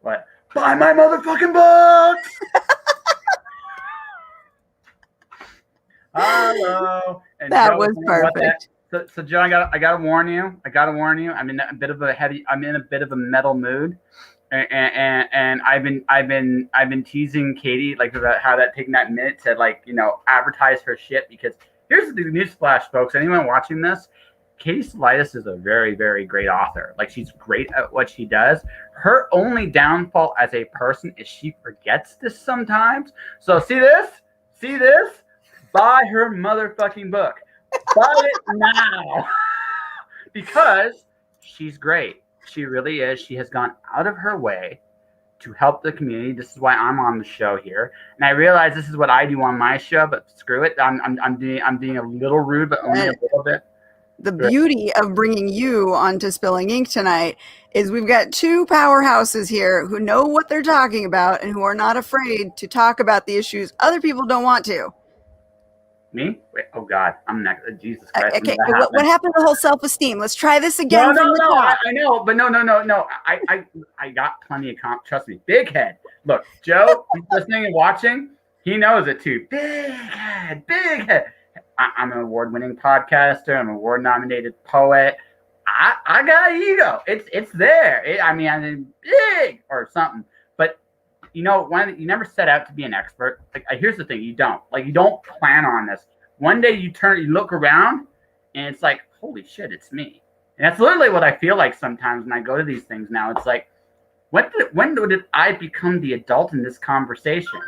But buy my motherfucking books. Hello. And That Joe, was perfect. So Joe, I gotta warn you. I'm in a bit of a metal mood. And I've been teasing Katie like about how taking that minute to advertise her shit, because here's the news flash, folks. Anyone watching this, Katie Salidas is a very, very great author. Like, she's great at what she does. Her only downfall as a person is she forgets this sometimes. So see this, buy her motherfucking book. Buy it now. Because she's great. She really is. She has gone out of her way to help the community. This is why I'm on the show here. And I realize this is what I do on my show, but screw it. I'm being a little rude, but only a little bit. The beauty of bringing you onto Spilling Ink tonight is we've got two powerhouses here who know what they're talking about and who are not afraid to talk about the issues other people don't want to. Me? Wait, oh God, I'm next. Jesus Christ. Okay, what happened to the whole self-esteem? Let's try this again. No, I know, but no. I got plenty of trust me. Big head. Look, Joe, he's listening and watching. He knows it too. Big head. I'm an award-winning podcaster. I'm an award-nominated poet. I got ego. It's there. I mean, big or something. But you never set out to be an expert. Like, here's the thing: you don't plan on this. One day you look around, and it's like, holy shit, it's me. And that's literally what I feel like sometimes when I go to these things now. It's like, when did I become the adult in this conversation?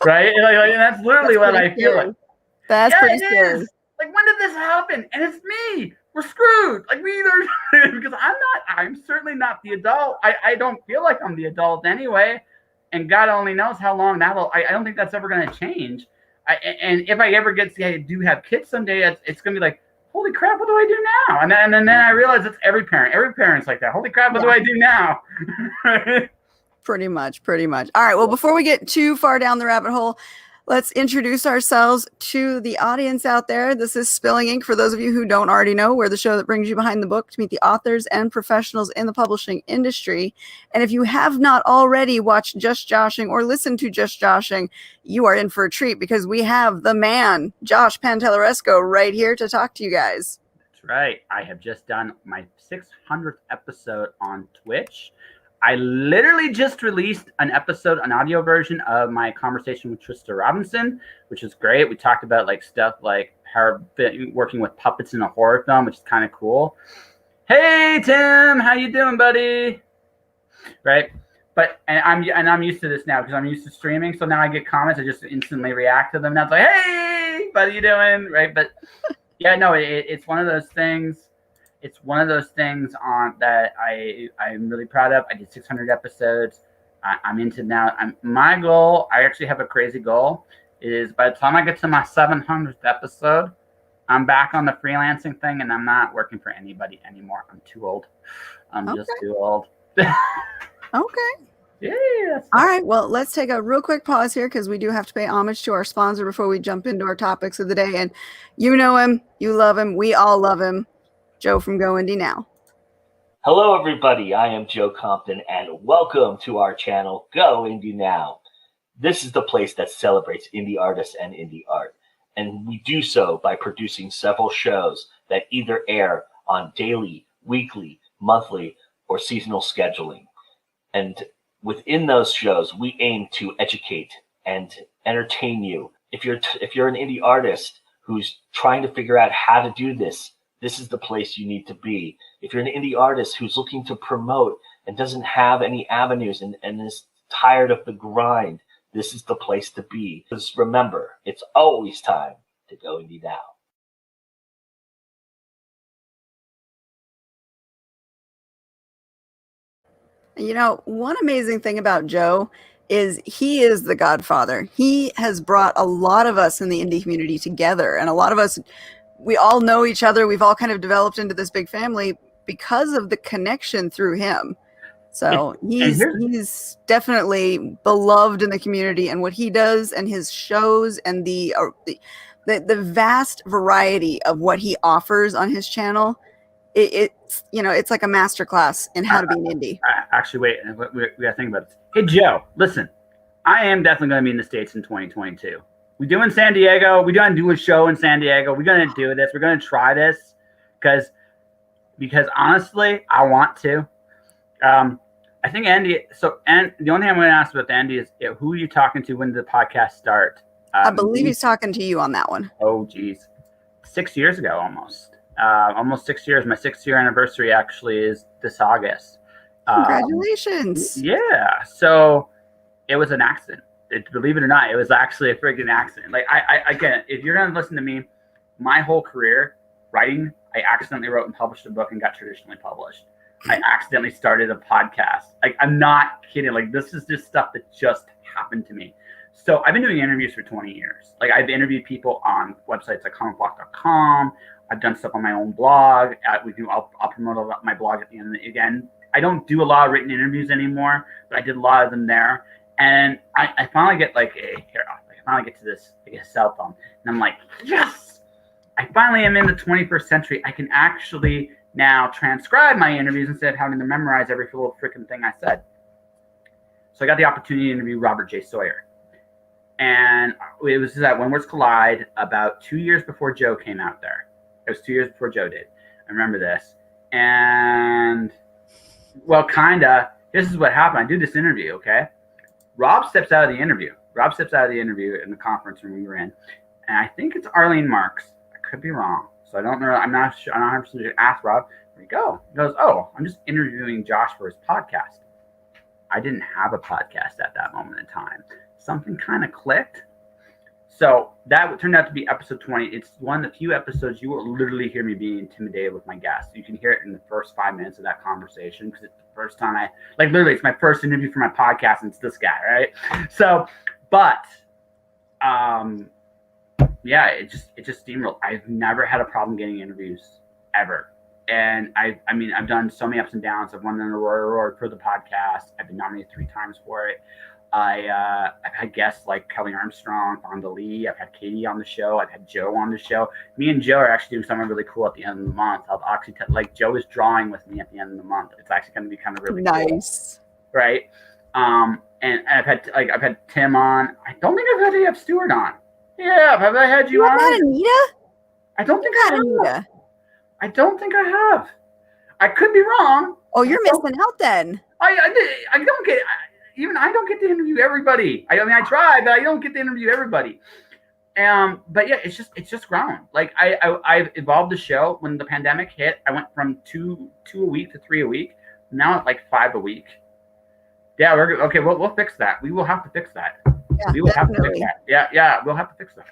Right? Like that's literally what I feel like. That's pretty scary. Like, when did this happen? And it's me. We're screwed. Like, we either because I'm certainly not the adult. I don't feel like I'm the adult anyway. And God only knows how long I don't think that's ever going to change. And if I ever get to do have kids someday, it's going to be like, holy crap, what do I do now? And then I realize it's every parent. Every parent's like that. Holy crap, what do I do now? Pretty much. All right. Well, before we get too far down the rabbit hole, let's introduce ourselves to the audience out there. This is Spilling Ink. For those of you who don't already know, we're the show that brings you behind the book to meet the authors and professionals in the publishing industry. And if you have not already watched Just Joshing or listened to Just Joshing, you are in for a treat, because we have the man, Josh Pantalleresco, right here to talk to you guys. That's right. I have just done my 600th episode on Twitch. I literally just released an audio version of my conversation with Trista Robinson, which is great. We talked about stuff like her working with puppets in a horror film, which is kind of cool. Hey Tim, how you doing, buddy? Right, but I'm used to this now because I'm used to streaming. So now I get comments, I just instantly react to them. Now it's like, hey, what are you doing? Right, but yeah, no, it's one of those things. It's one of those things that I'm really proud of. I did 600 episodes. I'm into now. My goal, I actually have a crazy goal, is by the time I get to my 700th episode, I'm back on the freelancing thing, and I'm not working for anybody anymore. I'm too old. I'm just too old. Okay. Yeah. All right. Well, let's take a real quick pause here, because we do have to pay homage to our sponsor before we jump into our topics of the day. And you know him. You love him. We all love him. Joe from Go Indie Now. Hello, everybody. I am Joe Compton, and welcome to our channel, Go Indie Now. This is the place that celebrates indie artists and indie art, and we do so by producing several shows that either air on daily, weekly, monthly, or seasonal scheduling. And within those shows, we aim to educate and entertain you. If you're an indie artist who's trying to figure out how to do this, this is the place you need to be. If you're an indie artist who's looking to promote and doesn't have any avenues and is tired of the grind, this is the place to be. Because remember, it's always time to go indie now. You know, one amazing thing about Joe is he is the godfather. He has brought a lot of us in the indie community together, and a lot of us, we all know each other. We've all kind of developed into this big family because of the connection through him. So he's definitely beloved in the community, and what he does and his shows and the vast variety of what he offers on his channel it's it's like a master class in how to be an indie. Actually, wait, we got to think about this. Hey, Joe, listen, I am definitely going to be in the States in 2022. We do in San Diego. We're going to do a show in San Diego. We're going to do this. We're going to try this because honestly, I want to. I think Andy. And the only thing I'm going to ask about Andy is who are you talking to when did the podcast start? I believe he's talking to you on that one. Oh, geez. 6 years ago, almost 6 years. My 6-year anniversary actually is this August. Congratulations. Yeah. So it was an accident. Believe it or not, it was actually a freaking accident. Like I again, if you're going to listen to me, my whole career writing, I accidentally wrote and published a book and got traditionally published. I accidentally started a podcast. Like, I'm not kidding. Like, this is just stuff that just happened to me. So I've been doing interviews for 20 years. Like, I've interviewed people on websites like comicblock.com. I've done stuff on my own blog. I'll promote my blog at the end. Again, I don't do a lot of written interviews anymore, but I did a lot of them there. And I finally get I finally get to this cell phone, and I'm like, yes! I finally am in the 21st century. I can actually now transcribe my interviews instead of having to memorize every little freaking thing I said. So I got the opportunity to interview Robert J. Sawyer. And it was at When Words Collide about 2 years before Joe came out there. It was 2 years before Joe did. I remember this. And, well, kind of. This is what happened. I do this interview, okay? Rob steps out of the interview. In the conference room we were in. And I think it's Arlene Marks. I could be wrong. So I don't know. I'm not sure. I'm not 100% sure. Ask Rob. Where'd he go? He goes, oh, I'm just interviewing Josh for his podcast. I didn't have a podcast at that moment in time. Something kind of clicked. So that turned out to be episode 20. It's one of the few episodes you will literally hear me being intimidated with my guests. You can hear it in the first 5 minutes of that conversation because it's the first time literally, it's my first interview for my podcast, and it's this guy, right? So, but, yeah, it just steamrolled. I've never had a problem getting interviews ever. And I've done so many ups and downs. I've won an award for the podcast. I've been nominated 3 times for it. I've had guests like Kelly Armstrong, Fonda Lee. I've had Katie on the show. I've had Joe on the show. Me and Joe are actually doing something really cool at the end of the month. I'll actually Joe is drawing with me at the end of the month. It's actually going to be kind of really nice, cool, right? And I've had Tim on. I don't think I've had AF Stewart on. Yeah, have I had you on? Not Anita? I don't think I have. Anita. I don't think I have. I could be wrong. Oh, you're missing out then. I don't get. I don't get to interview everybody. I try, but I don't get to interview everybody. But yeah, it's just grown. Like I've evolved the show. When the pandemic hit, I went from two a week to 3 a week. Now it's like 5 a week. Yeah, we're okay. We'll fix that. We will have to fix that. Yeah, we will have to fix that. Yeah, we'll have to fix that.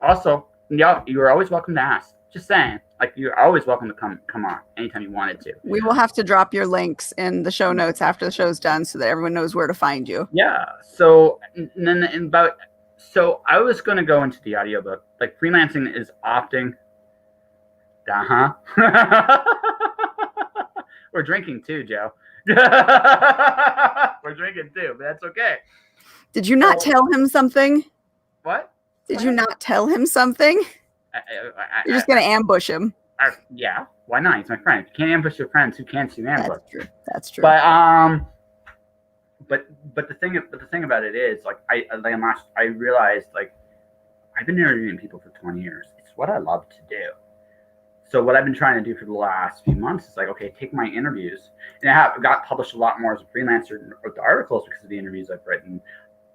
Also, yeah, you are always welcome to ask. Just saying. Like, you're always welcome to come on anytime you wanted to. We will have to drop your links in the show notes after the show's done so that everyone knows where to find you. Yeah. So I was going to go into the audiobook. Like, freelancing is often. We're drinking too, Joe. We're drinking too, but that's okay. Did you not tell him something? What? Did you not tell him something? You're just going to ambush him. Yeah. Why not? He's my friend. If you can't ambush your friends, who can you ambush? That's true. But the thing about it is, like, I realized, like, I've been interviewing people for 20 years. It's what I love to do. So what I've been trying to do for the last few months is, like, okay, take my interviews, and I have got published a lot more as a freelancer with the articles because of the interviews I've written.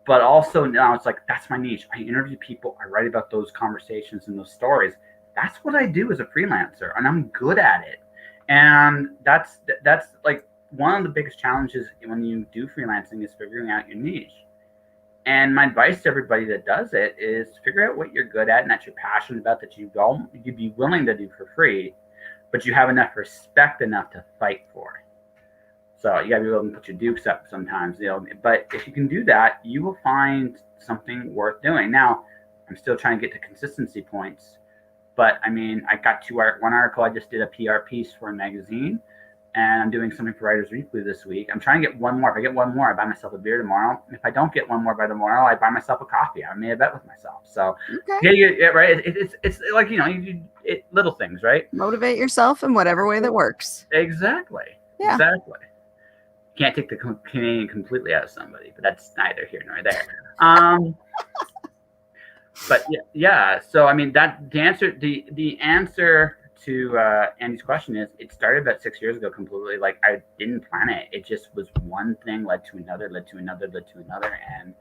But also now it's like, that's my niche. I interview people. I write about those conversations and those stories. That's what I do as a freelancer, and I'm good at it. And that's like one of the biggest challenges when you do freelancing is figuring out your niche. And my advice to everybody that does it is figure out what you're good at and that you're passionate about, that you'd be willing to do for free, but you have enough respect enough to fight for. So you gotta be willing to put your dukes up sometimes, but if you can do that, you will find something worth doing. Now, I'm still trying to get to consistency points, but I got one article. I just did a PR piece for a magazine. and I'm doing something for Writers Weekly this week. I'm trying to get one more. If I get one more, I buy myself a beer tomorrow. And if I don't get one more by tomorrow, I buy myself a coffee. I made a bet with myself. So yeah, right. It's like, little things, right? Motivate yourself in whatever way that works. Exactly. Yeah. Exactly. Can't take the Canadian completely out of somebody, but that's neither here nor there. But yeah. So I mean, the answer to Andy's question is, it started about 6 years ago completely. Like, I didn't plan it. It just was one thing led to another, and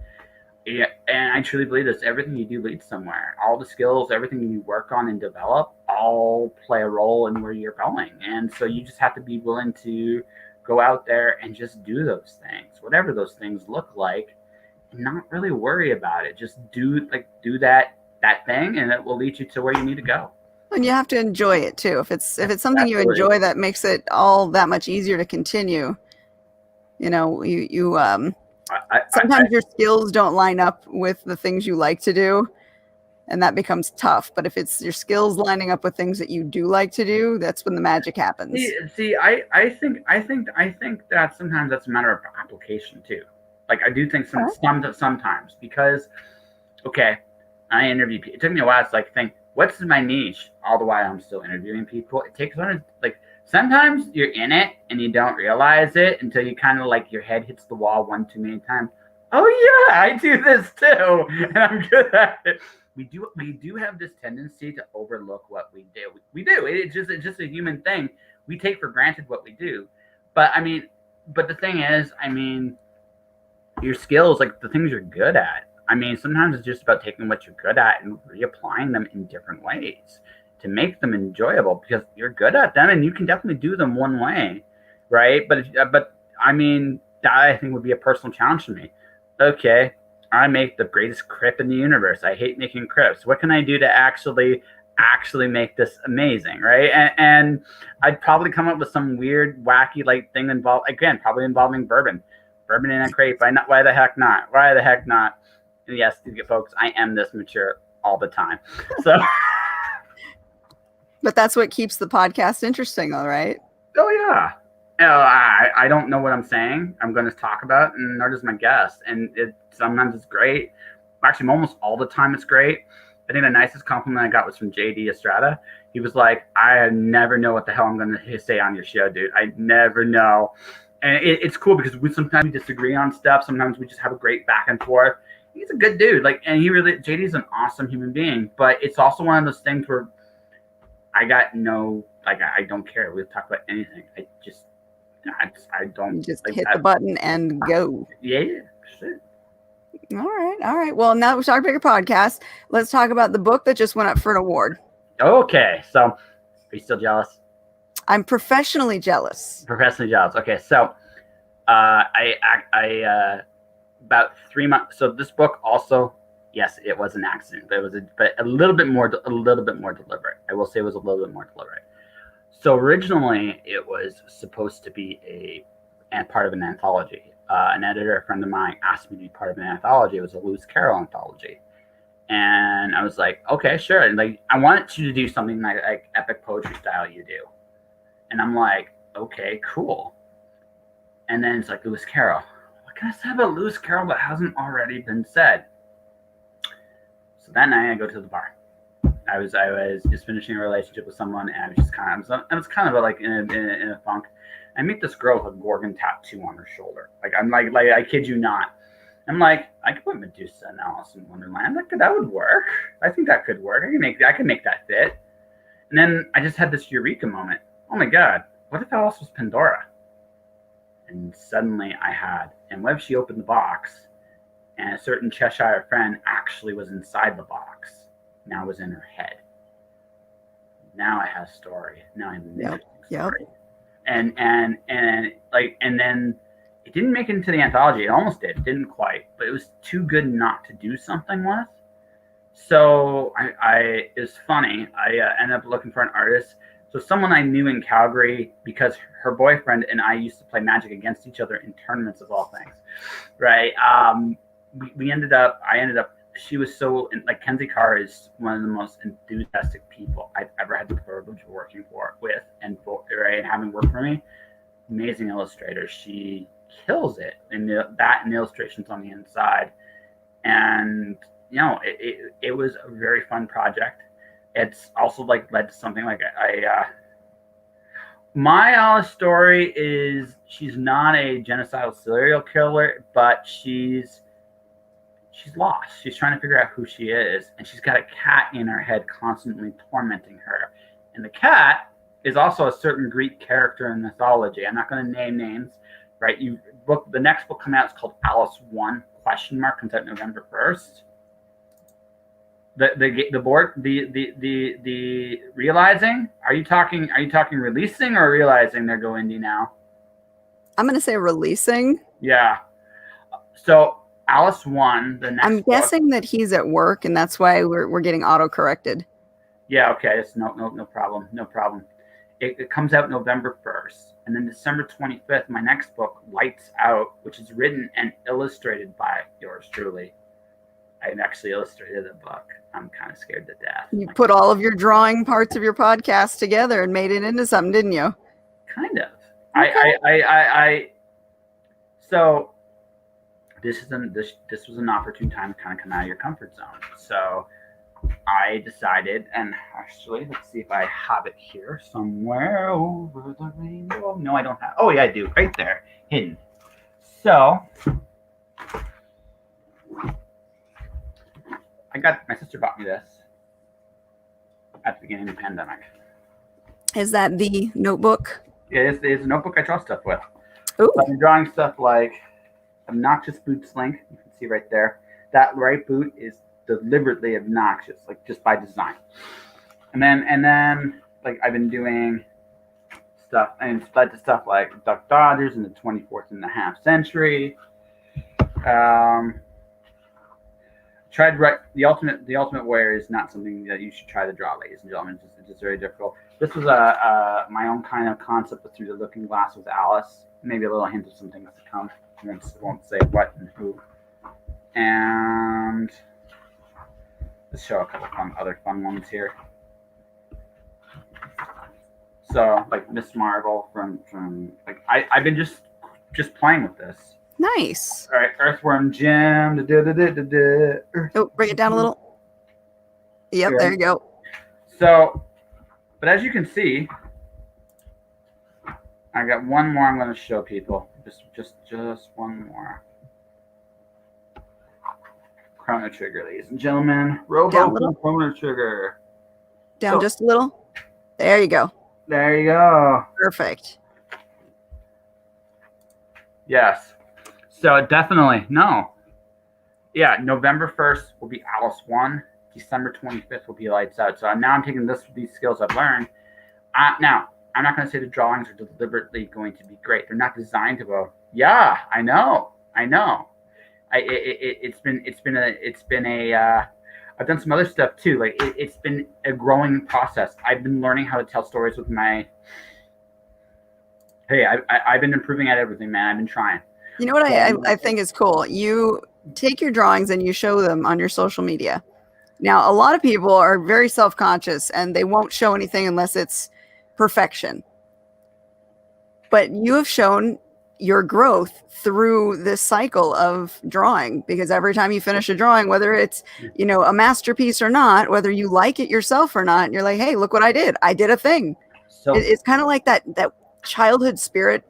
I truly believe this. Everything you do leads somewhere. All the skills, everything you work on and develop, all play a role in where you're going. And so you just have to be willing to go out there and just do those things, whatever those things look like, and not really worry about it. Just do that thing, and it will lead you to where you need to go. And you have to enjoy it too. If it's something you enjoy, that makes it all that much easier to continue. Sometimes your skills don't line up with the things you like to do, and that becomes tough. But if it's your skills lining up with things that you do like to do, that's when the magic happens. See, I think that sometimes that's a matter of application too. Like, I do think sometimes, because, okay, I interview people. It took me a while to think, what's my niche? All the while I'm still interviewing people. It takes sometimes you're in it and you don't realize it until you kind of your head hits the wall one too many times. Oh yeah, I do this too, and I'm good at it. We do have this tendency to overlook what we do. We do. It's just a human thing. We take for granted what we do. But the thing is, your skills, the things you're good at. Sometimes it's just about taking what you're good at and reapplying them in different ways to make them enjoyable, because you're good at them and you can definitely do them one way, right? But that I think would be a personal challenge to me. Okay, I make the greatest crip in the universe. I hate making crips. What can I do to actually make this amazing, right? And I'd probably come up with some weird, wacky thing involving bourbon in a crepe. Why the heck not? Why the heck not? And yes, folks, I am this mature all the time. So, but that's what keeps the podcast interesting, though, right? Oh yeah. I don't know what I'm saying. I'm going to talk about, and nor does my guest. And sometimes it's great. Actually, almost all the time it's great. I think the nicest compliment I got was from JD Estrada. He was like, "I never know what the hell I'm going to say on your show, dude. I never know." And it's cool because sometimes we disagree on stuff. Sometimes we just have a great back and forth. He's a good dude. JD's an awesome human being. But it's also one of those things where I got I don't care. We'll talk about anything. I don't. You just hit the button and go. Yeah. Shit. All right. Well, now that we've talked about your podcast, let's talk about the book that just went up for an award. Okay. So, are you still jealous? I'm professionally jealous. Okay. So, I about 3 months. So this book also, yes, it was an accident, but it was a little bit more deliberate. I will say it was a little bit more deliberate. So originally, it was supposed to be a part of an anthology. An editor, a friend of mine, asked me to be part of an anthology. It was a Lewis Carroll anthology, and I was like, okay, sure. And I wanted you to do something like epic poetry style you do, and I'm like, okay, cool. And then it's like, Lewis Carroll. What can I say about Lewis Carroll that hasn't already been said? So that night, I go to the bar. I was just finishing a relationship with someone, and I was kind of in a funk. I meet this girl with a Gorgon tattoo on her shoulder. I kid you not. I'm like, I could put Medusa and Alice in Wonderland. That would work. I think that could work. I can make that fit. And then I just had this eureka moment. Oh my God, what if Alice was Pandora? And suddenly and what if she opened the box and a certain Cheshire friend actually was inside the box? Now was in her head. Now I have a story. Now I have an interesting story. And then it didn't make it into the anthology. It almost did. It didn't quite, but it was too good not to do something with. So it was funny. I ended up looking for an artist. So someone I knew in Calgary, because her boyfriend and I used to play Magic against each other in tournaments of all things, right? I ended up. She was so Kenzie Carr is one of the most enthusiastic people I've ever had the privilege of working with and having worked for me. amazing illustrator. She kills it in that and the illustrations on the inside. And it was a very fun project. It's also like led to something like my Alice story is she's not a genocidal serial killer, but she's lost. She's trying to figure out who she is, and she's got a cat in her head constantly tormenting her. And the cat is also a certain Greek character in mythology. I'm not going to name names, right? The next book coming out is called Alice 1 ? Comes out November 1st. The realizing, are you talking releasing or realizing they're go indie now? I'm going to say releasing. Yeah. So Alice 1, the next I'm guessing that he's at work, and that's why we're getting auto-corrected. Yeah, okay. It's no problem. No problem. It comes out November 1st. And then December 25th, my next book, Lights Out, which is written and illustrated by yours truly. I actually illustrated the book. I'm kind of scared to death. You put all of your drawing parts of your podcast together and made it into something, didn't you? Kind of. Okay. So this was an opportune time to kind of come out of your comfort zone. So I decided, and actually, let's see if I have it here somewhere over the rainbow. No, I don't have. Oh, yeah, I do. Right there, hidden. So my sister bought me this at the beginning of the pandemic. Is that the notebook? Yeah, it's a notebook I draw stuff with. Ooh. So I'm drawing stuff like obnoxious boot slink. You can see right there. That right boot is deliberately obnoxious, like just by design. And then like I've been doing stuff and led to stuff like Duck Dodgers in the 24th and a half century. Tried to write the ultimate warrior is not something that you should try to draw, ladies and gentlemen. It's just very difficult. This was my own kind of concept with Through the Looking Glass with Alice. Maybe a little hint of some things to come. I won't say what and who. And let's show a couple other fun ones here. So like Miss Marvel from like I've been just playing with this. Nice. All right, Earthworm Jim. Oh, bring it down a little. Yep, there you go. So, but as you can see, I got one more I'm going to show people. Just one more. Chrono Trigger, ladies and gentlemen. Robo Chrono Trigger. Down just a little. There you go. There you go. Perfect. Yes. So definitely, no. Yeah, November 1st will be Alice 1. December 25th will be Lights Out. So now I'm taking these skills I've learned. Now, I'm not going to say the drawings are deliberately going to be great. They're not designed to go, yeah, I know. It's been a I've done some other stuff too. Like it's been a growing process. I've been learning how to tell stories with my. Hey, I've been improving at everything, man. I've been trying. You know what I think is cool? You take your drawings and you show them on your social media. Now, a lot of people are very self-conscious and they won't show anything unless it's perfection. But you have shown your growth through this cycle of drawing, because every time you finish a drawing, whether it's, a masterpiece or not, whether you like it yourself or not, you're like, hey, look what I did. I did a thing. So it's kind of like that childhood spirit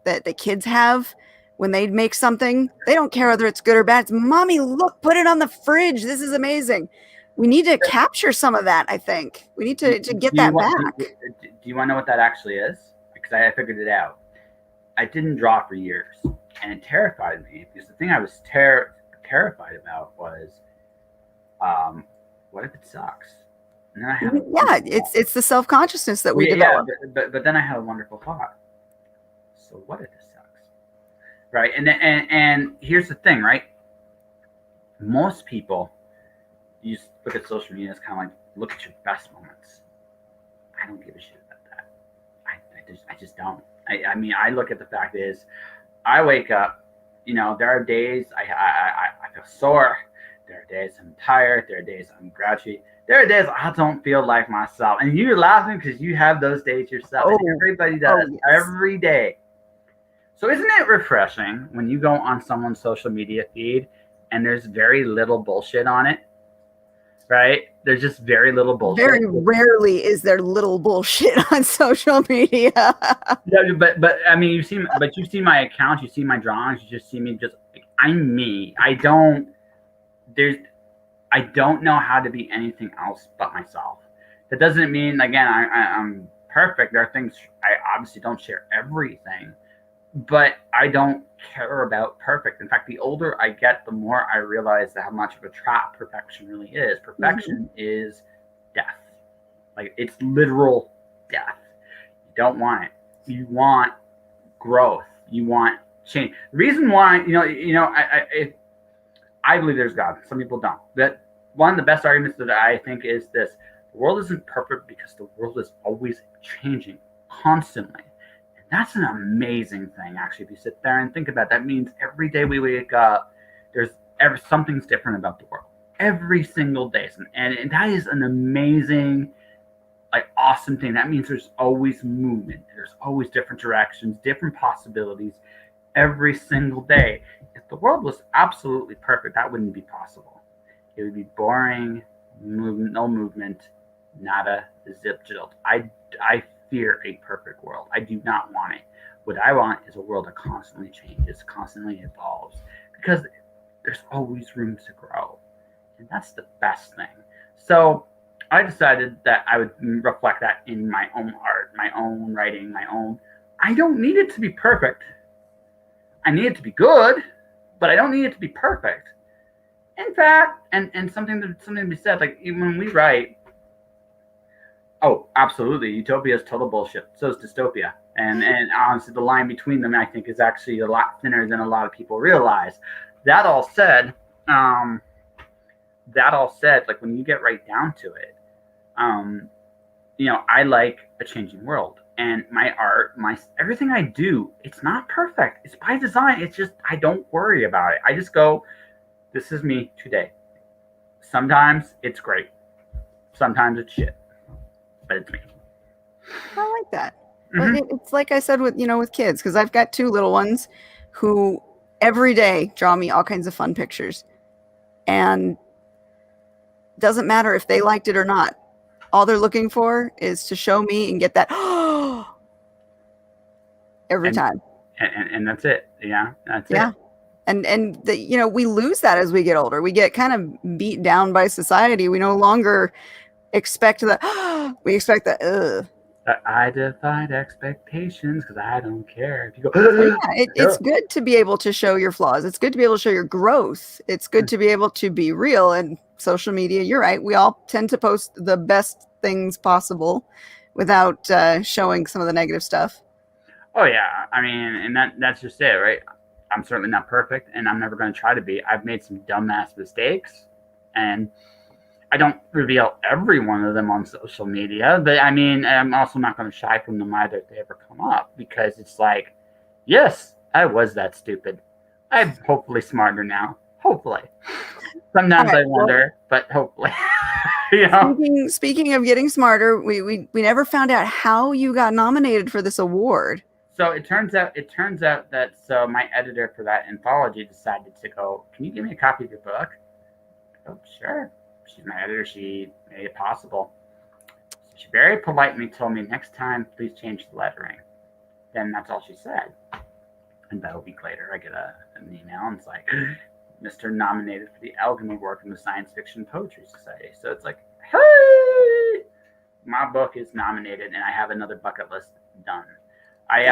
that the kids have. When they make something, they don't care whether it's good or bad. It's, Mommy, look, put it on the fridge. This is amazing. We need to capture some of that, I think. We need to get that back. Do you want to know what that actually is? Because I figured it out. I didn't draw for years, and it terrified me, because the thing I was terrified about was, what if it sucks? And then I had it's the self-consciousness that we develop. Yeah, but then I had a wonderful thought. So what if it sucks? Right, and here's the thing, right? Most people, you look at social media, it's kind of like, look at your best moments. I don't give a shit about that. I just don't. I mean, I look at the fact is, I wake up, there are days I feel sore. There are days I'm tired. There are days I'm grouchy. There are days I don't feel like myself. And you're laughing because you have those days yourself. And everybody does every day. So isn't it refreshing when you go on someone's social media feed and there's very little bullshit on it, right? There's just very little bullshit. Very rarely is there little bullshit on social media. Yeah, but I mean, you've seen my account, you see my drawings, you just see me just like, I'm me. I don't know how to be anything else but myself. That doesn't mean, again, I'm perfect. There are things I obviously don't share everything, but I don't care about perfect. In fact, the older I get, the more I realize how much of a trap perfection really is. Perfection is death. Like, it's literal death. You don't want it. You want growth. You want change. The reason why, I believe there's God. Some people don't. But one of the best arguments that I think is this: the world isn't perfect because the world is always changing constantly. And that's an amazing thing, actually. If you sit there and think about it, that means every day we wake up, something's different about the world. Every single day. And that is an amazing, like, awesome thing. That means there's always movement. There's always different directions, different possibilities every single day. If the world was absolutely perfect, that wouldn't be possible. It would be boring, no movement, nada, zip jilt. I fear a perfect world. I do not want it. What I want is a world that constantly changes, constantly evolves, because there's always room to grow. And that's the best thing. So I decided that I would reflect that in my own art, my own writing, I don't need it to be perfect. I need it to be good, but I don't need it to be perfect. In fact, and something to be said, like, even when we write, oh, absolutely, utopia is total bullshit. So is dystopia. And honestly, the line between them, I think, is actually a lot thinner than a lot of people realize. That all said, like, when you get right down to it, I like a changing world. And my art, everything I do, it's not perfect. It's by design. It's just, I don't worry about it. I just go, this is me today. Sometimes it's great. Sometimes it's shit. But it's me. I like that. It's like I said with kids, because I've got 2 little ones who every day draw me all kinds of fun pictures. And doesn't matter if they liked it or not. All they're looking for is to show me and get that every time. And that's it. Yeah, that's it. And we lose that as we get older. We get kind of beat down by society. We no longer expect that. We expect that. I defied expectations because I don't care. If you go, it's good to be able to show your flaws. It's good to be able to show your growth. It's good to be able to be real. And social media, you're right. We all tend to post the best things possible without showing some of the negative stuff. Oh yeah, I mean, and that's just it, right? I'm certainly not perfect, and I'm never going to try to be. I've made some dumbass mistakes, and I don't reveal every one of them on social media, but I mean, I'm also not going to shy from them either if they ever come up, because it's like, yes, I was that stupid. I'm hopefully smarter now. Hopefully. Sometimes I wonder, but hopefully. Speaking of getting smarter, we never found out how you got nominated for this award. So it turns out that my editor for that anthology decided to go, can you give me a copy of your book? Oh, sure. She's my editor. She made it possible. She very politely told me, next time, please change the lettering. Then that's all she said. And about a week later, I get an email, and it's like, Mr. Nominated for the Elgin Award from the Science Fiction Poetry Society. So it's like, hey, my book is nominated, and I have another bucket list done. I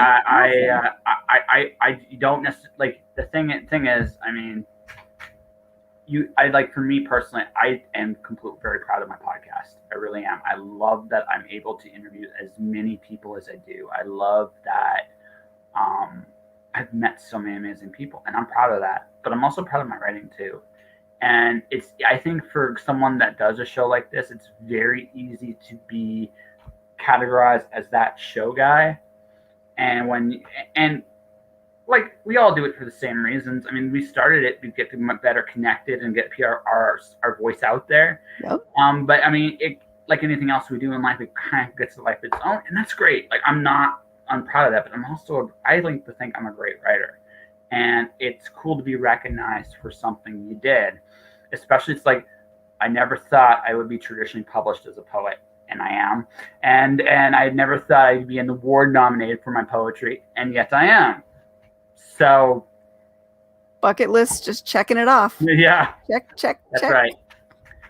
don't necessarily, like, the thing is, I mean, for me personally, I am very proud of my podcast. I really am. I love that I'm able to interview as many people as I do. I love that I've met so many amazing people, and I'm proud of that. But I'm also proud of my writing too. And I think for someone that does a show like this, it's very easy to be categorized as that show guy. And like, we all do it for the same reasons. I mean, we started it to get better connected and get our voice out there. Yep. But I mean, like anything else we do in life, it kind of gets a life of its own, and that's great. Like, I'm not I'm proud of that, but I like to think I'm a great writer. And it's cool to be recognized for something you did. Especially, it's like, I never thought I would be traditionally published as a poet, and I am. And I never thought I'd be an award nominated for my poetry, and yet I am. So, bucket list, just checking it off. yeah. Check. That's right.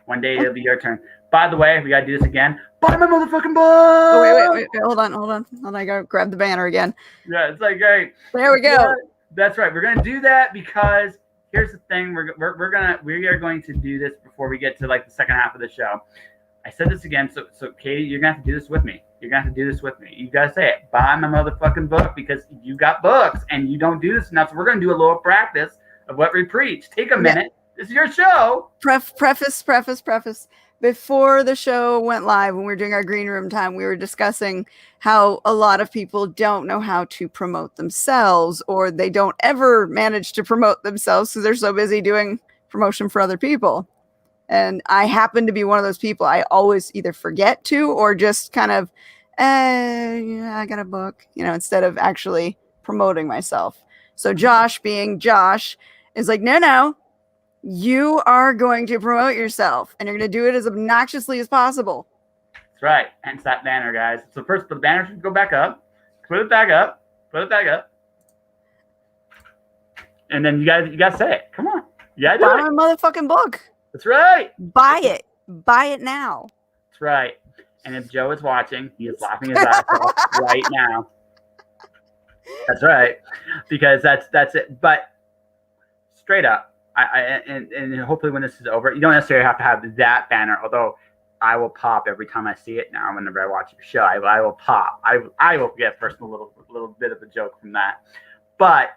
One day it'll be your turn. By the way, we gotta do this again. Buy my motherfucking book! Oh, wait. Hold on. I gotta grab the banner again. Yeah, it's like, great. There we go. Yeah, that's right. We're gonna do that because here's the thing. We are going to do this before we get to like the second half of the show. I said this again, so Katie, you're gonna have to do this with me. You gotta say it. Buy my motherfucking book because you got books and you don't do this enough. So we're gonna do a little practice of what we preach. Take a minute. This is your show. Preface. Before the show went live, when we were doing our green room time, we were discussing how a lot of people don't know how to promote themselves, or they don't ever manage to promote themselves because they're so busy doing promotion for other people. And I happen to be one of those people. I always either forget to or just kind of, I got a book, instead of actually promoting myself. So Josh, being Josh, is like, no. You are going to promote yourself, and you're going to do it as obnoxiously as possible. That's right. Hence that banner, guys. So first, the banner should go back up. Put it back up. And then you guys say it. Come on. You gotta do Buy it. my motherfucking book. That's right. Buy it. Buy it now. That's right. And if Joe is watching, he is laughing his ass off right now. That's right. Because that's it. But straight up. And hopefully when this is over, you don't necessarily have to have that banner, although I will pop every time I see it now. Whenever I watch your show, I will pop. I will get a personal little bit of a joke from that. But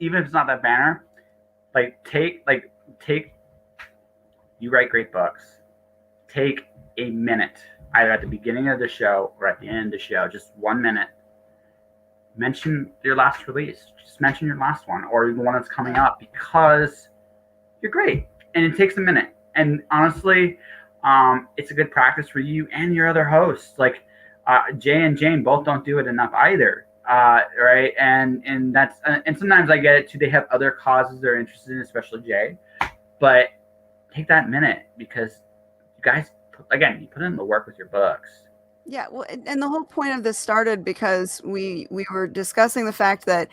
even if it's not that banner, take you write great books. Take a minute, either at the beginning of the show or at the end of the show, just 1 minute. Mention your last release. Just mention your last one or the one that's coming up because you're great, and it takes a minute. And honestly, it's a good practice for you and your other hosts. Like Jay and Jane both don't do it enough either, right? And that's and sometimes I get it too. They have other causes they're interested in, especially Jay. But take that minute because you guys, again, you put in the work with your books. Yeah, well, and the whole point of this started because we were discussing the fact that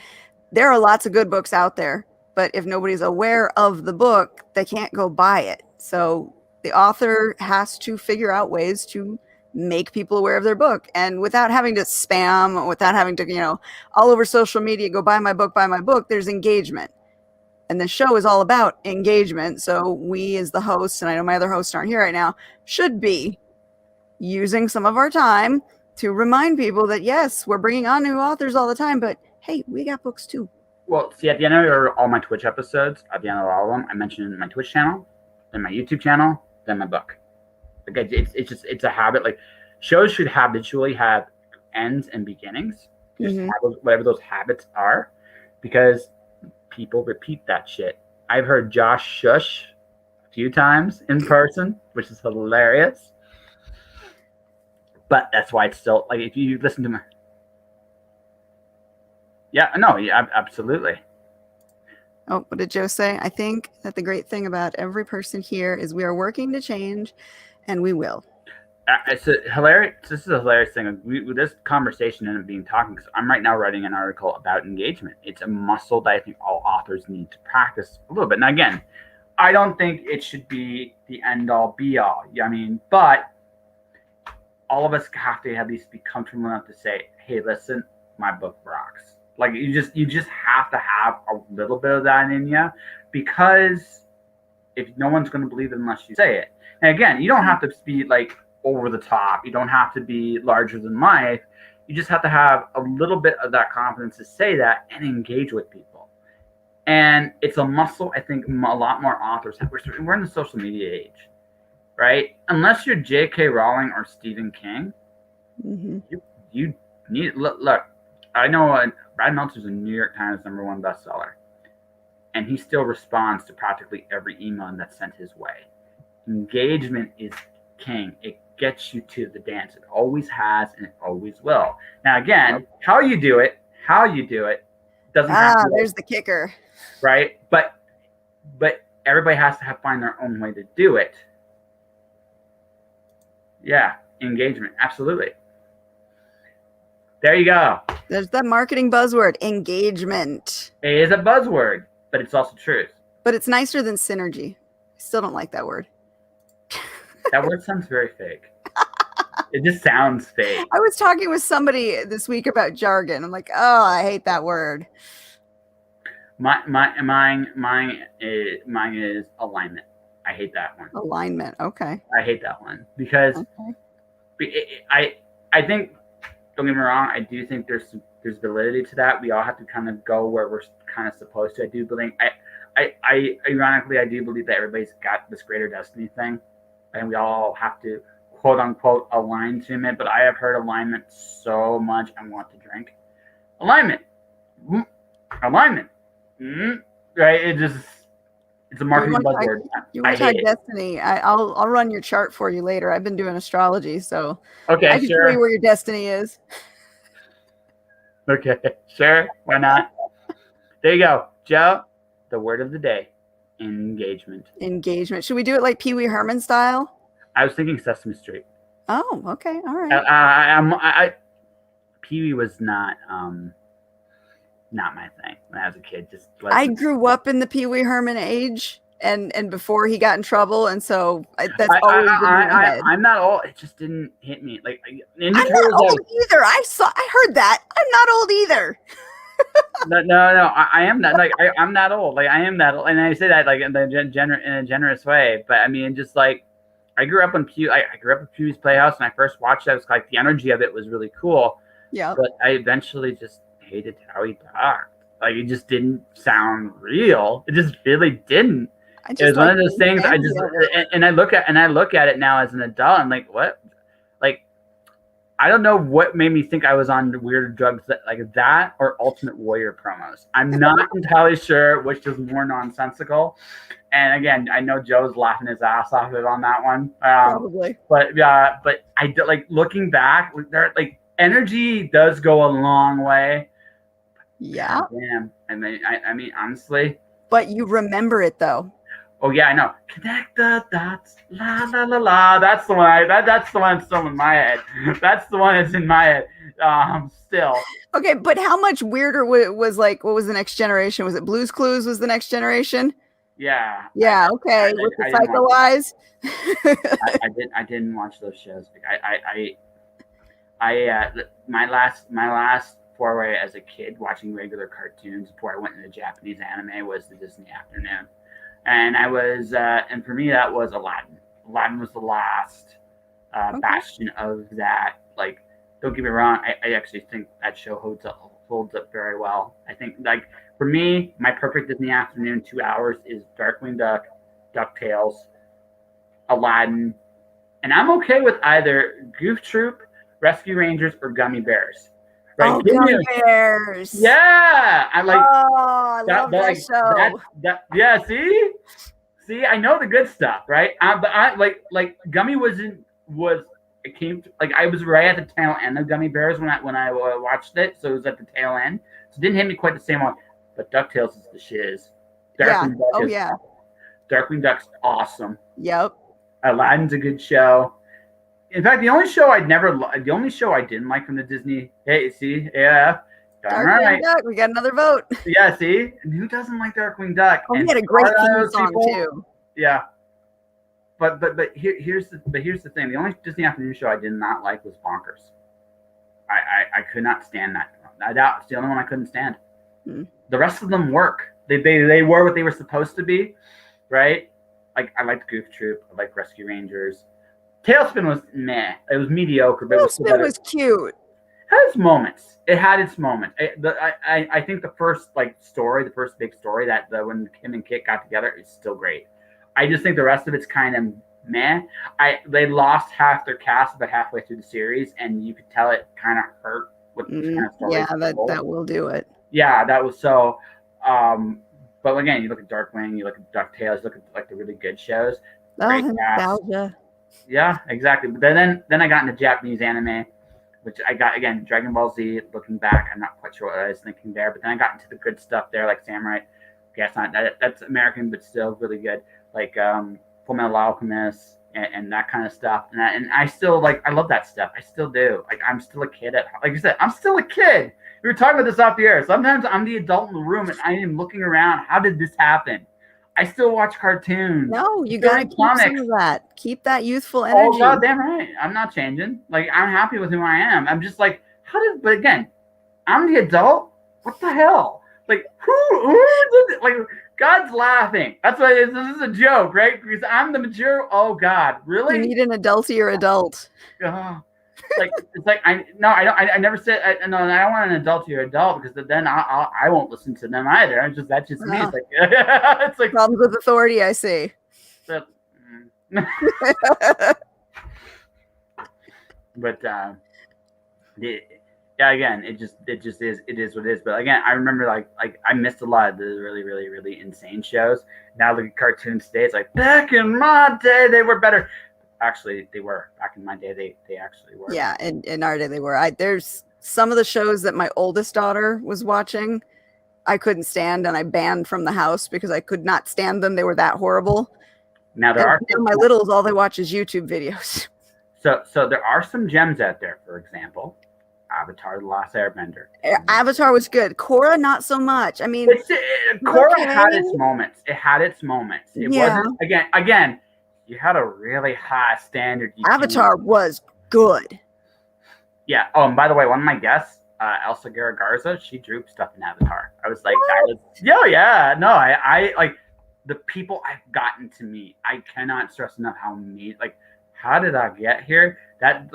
there are lots of good books out there. But if nobody's aware of the book, they can't go buy it. So the author has to figure out ways to make people aware of their book. And without having to spam, without having to, all over social media, go buy my book, there's engagement. And the show is all about engagement. So we as the hosts, and I know my other hosts aren't here right now, should be using some of our time to remind people that, yes, we're bringing on new authors all the time, but hey, we got books too. Well, see, at the end of all my Twitch episodes, at the end of all of them, I mention my Twitch channel, then my YouTube channel, then my book. Like it's a habit. Like shows should habitually have ends and beginnings, just whatever those habits are, because people repeat that shit. I've heard Josh shush a few times in person, which is hilarious. But that's why it's still like if you listen to my. Yeah, absolutely. Oh, what did Joe say? I think that the great thing about every person here is we are working to change, and we will. It's a hilarious. This is a hilarious thing. This conversation ended up being talking because I'm right now writing an article about engagement. It's a muscle that I think all authors need to practice a little bit. Now, again, I don't think it should be the end all be all. I mean, but all of us have to at least be comfortable enough to say, "Hey, listen, my book rocks." Like you just have to have a little bit of that in you, because if no one's going to believe it unless you say it. And again, you don't have to be like over the top. You don't have to be larger than life. You just have to have a little bit of that confidence to say that and engage with people. And it's a muscle I think a lot more authors have. We're in the social media age, right? Unless you're J.K. Rowling or Stephen King, you need look. I know Brad Meltzer's a New York Times #1 bestseller, and he still responds to practically every email that's sent his way. Engagement is king. gets you to the dance. It always has, and it always will. Now, again, how you do it doesn't have to, there's the kicker. right? But everybody has to find their own way to do it. Yeah, engagement, absolutely. There you go. There's that marketing buzzword, engagement. It is a buzzword, but it's also truth. But it's nicer than synergy. I still don't like that word. That word sounds very fake. It just sounds fake. I was talking with somebody this week about jargon. I'm like, oh, I hate that word. Mine is alignment. I hate that one. Alignment. Okay. I hate that one because I think, don't get me wrong, I do think there's validity to that. We all have to kind of go where we're kind of supposed to. I do believe ironically, I do believe that everybody's got this greater destiny thing, and we all have to quote unquote align to it. But I have heard alignment so much, I want to drink. Alignment. Right? It's a marketing buzzword. You want to talk destiny? I'll run your chart for you later. I've been doing astrology, so okay, I can tell you where your destiny is. Okay, sure. Why not? There you go, Joe. The word of the day: engagement. Engagement. Should we do it like Pee Wee Herman style? I was thinking Sesame Street. Oh, okay, all right. Pee Wee was not my thing when I was a kid. I grew up in the Pee Wee Herman age, and before he got in trouble, and so that's always been in my head. I'm not old. It just didn't hit me. Like I'm not old either. I heard that. I'm not old either. No. I am not. Like I'm not old. Like I am that old, and I say that like in a generous way. But I mean, just like I grew up in Pee Wee's Playhouse, and I first watched that. It was like the energy of it was really cool. Yeah. But I eventually just hated how he talked. Like it just didn't sound real. It just really didn't. It was one of those things. I look at it now as an adult. I'm like, what? Like, I don't know what made me think I was on weird drugs like that or Ultimate Warrior promos. I'm not entirely sure which is more nonsensical. And again, I know Joe's laughing his ass off on that one. Probably. But I do, like looking back, like energy does go a long way. Yeah. Damn. I mean, honestly. But you remember it though. Oh yeah, I know. Connect the dots, la la la la. That's the one. That's the one that's still in my head. That's the one that's in my head. Still. Okay, but how much weirder was like? What was the Next Generation? Was it Blue's Clues? Was the Next Generation? Yeah. Yeah. Okay. With the Psycho Eyes. I didn't watch those shows. My last foray as a kid watching regular cartoons before I went into Japanese anime was the Disney Afternoon. And I was, and for me, that was Aladdin. Aladdin was the last bastion of that. Like, don't get me wrong, I actually think that show holds up very well. I think, like, for me, my perfect Disney Afternoon 2 hours is Darkwing Duck, DuckTales, Aladdin, and I'm okay with either Goof Troop, Rescue Rangers, or Gummy Bears. Right? Oh, Gummy Bears. Yeah, I like. Oh, I love that show. Yeah, see, I know the good stuff, right? But I like Gummy it came to, like I was right at the tail end of Gummy Bears when I watched it, so it was at the tail end. So it didn't hit me quite the same one. But DuckTales is the shiz. Darkwing Duck's awesome. Yep. Aladdin's a good show. In fact, the only show I didn't like from the Disney. Hey, see, yeah, Darkwing Duck. We got another vote. Yeah, see, and who doesn't like Darkwing Duck? Oh, he had a great theme song too. Yeah, but here's the thing. The only Disney Afternoon show I did not like was Bonkers. I could not stand that. That's the only one I couldn't stand. The rest of them work. They were what they were supposed to be, right? Like I liked Goof Troop. I liked Rescue Rangers. Tailspin was meh. It was mediocre, but Tailspin was cute. It had its moments. I think the first the first big story that when Kim and Kit got together is still great. I just think the rest of it's kind of meh. They lost half their cast about halfway through the series, and you could tell it kind of hurt with the kind of story. Yeah, that will do it. Yeah, that was so. But again, you look at Darkwing, you look at DuckTales, you look at like the really good shows. Oh, nostalgia. Yeah, exactly. But then I got into Japanese anime, which I got again Dragon Ball Z. Looking back, I'm not quite sure what I was thinking there. But then I got into the good stuff there, like Samurai. Yeah, it's not that's American, but still really good. Like Full Metal Alchemist and that kind of stuff. And I still I love that stuff. I still do. Like I'm still a kid like I said, I'm still a kid. We were talking about this off the air. Sometimes I'm the adult in the room and I am looking around. How did this happen? I still watch cartoons. No, you gotta keep some of that. Keep that youthful energy. Oh, goddamn right. I'm not changing. Like, I'm happy with who I am. I'm just like, but again, I'm the adult. What the hell? Like, who did it? Like, God's laughing. That's why this is a joke, right? Because I'm the mature. Oh, God. Really? You need an adultier adult. It's like I never said I don't want an adult to your adult because then I won't listen to them either. That's just me. It's like it's like problems with authority. I see. But again, it just is what it is. But again, I remember like I missed a lot of the really really really insane shows. Now look at cartoons today. It's like back in my day they were better. Actually, they were. Back in my day, they actually were. Yeah, in our day, they were. There's some of the shows that my oldest daughter was watching, I couldn't stand, and I banned from the house because I could not stand them. They were that horrible. Now my littles, all they watch is YouTube videos. So there are some gems out there. For example, Avatar: The Last Airbender. Avatar was good. Korra, not so much. I mean, Korra had its moments. It had its moments. It wasn't again. You had a really high standard. Avatar was good. Yeah. Oh, and by the way, one of my guests, Elsa Guerra Garza, she drew stuff in Avatar. I was like, yeah. No, I like the people I've gotten to meet. I cannot stress enough how neat. Like, how did I get here? That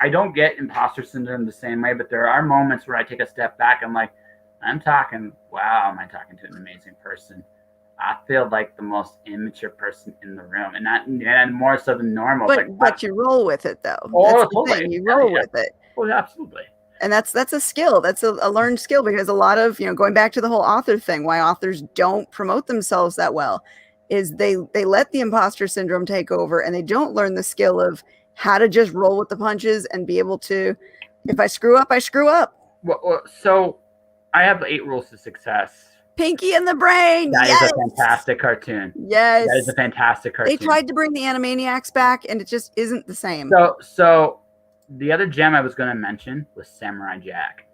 I don't get imposter syndrome the same way, but there are moments where I take a step back. I'm like, wow, am I talking to an amazing person? I feel like the most immature person in the room, and more so than normal. But you roll with it, though. Oh, that's totally. The thing. You roll with it. Oh, absolutely. And that's a skill. That's a learned skill because a lot of going back to the whole author thing. Why authors don't promote themselves that well is they let the imposter syndrome take over, and they don't learn the skill of how to just roll with the punches and be able to. If I screw up, I screw up. Well, so I have 8 rules to success. Pinky and the Brain. That is a fantastic cartoon. Yes. That is a fantastic cartoon. They tried to bring the Animaniacs back, and it just isn't the same. So the other gem I was going to mention was Samurai Jack.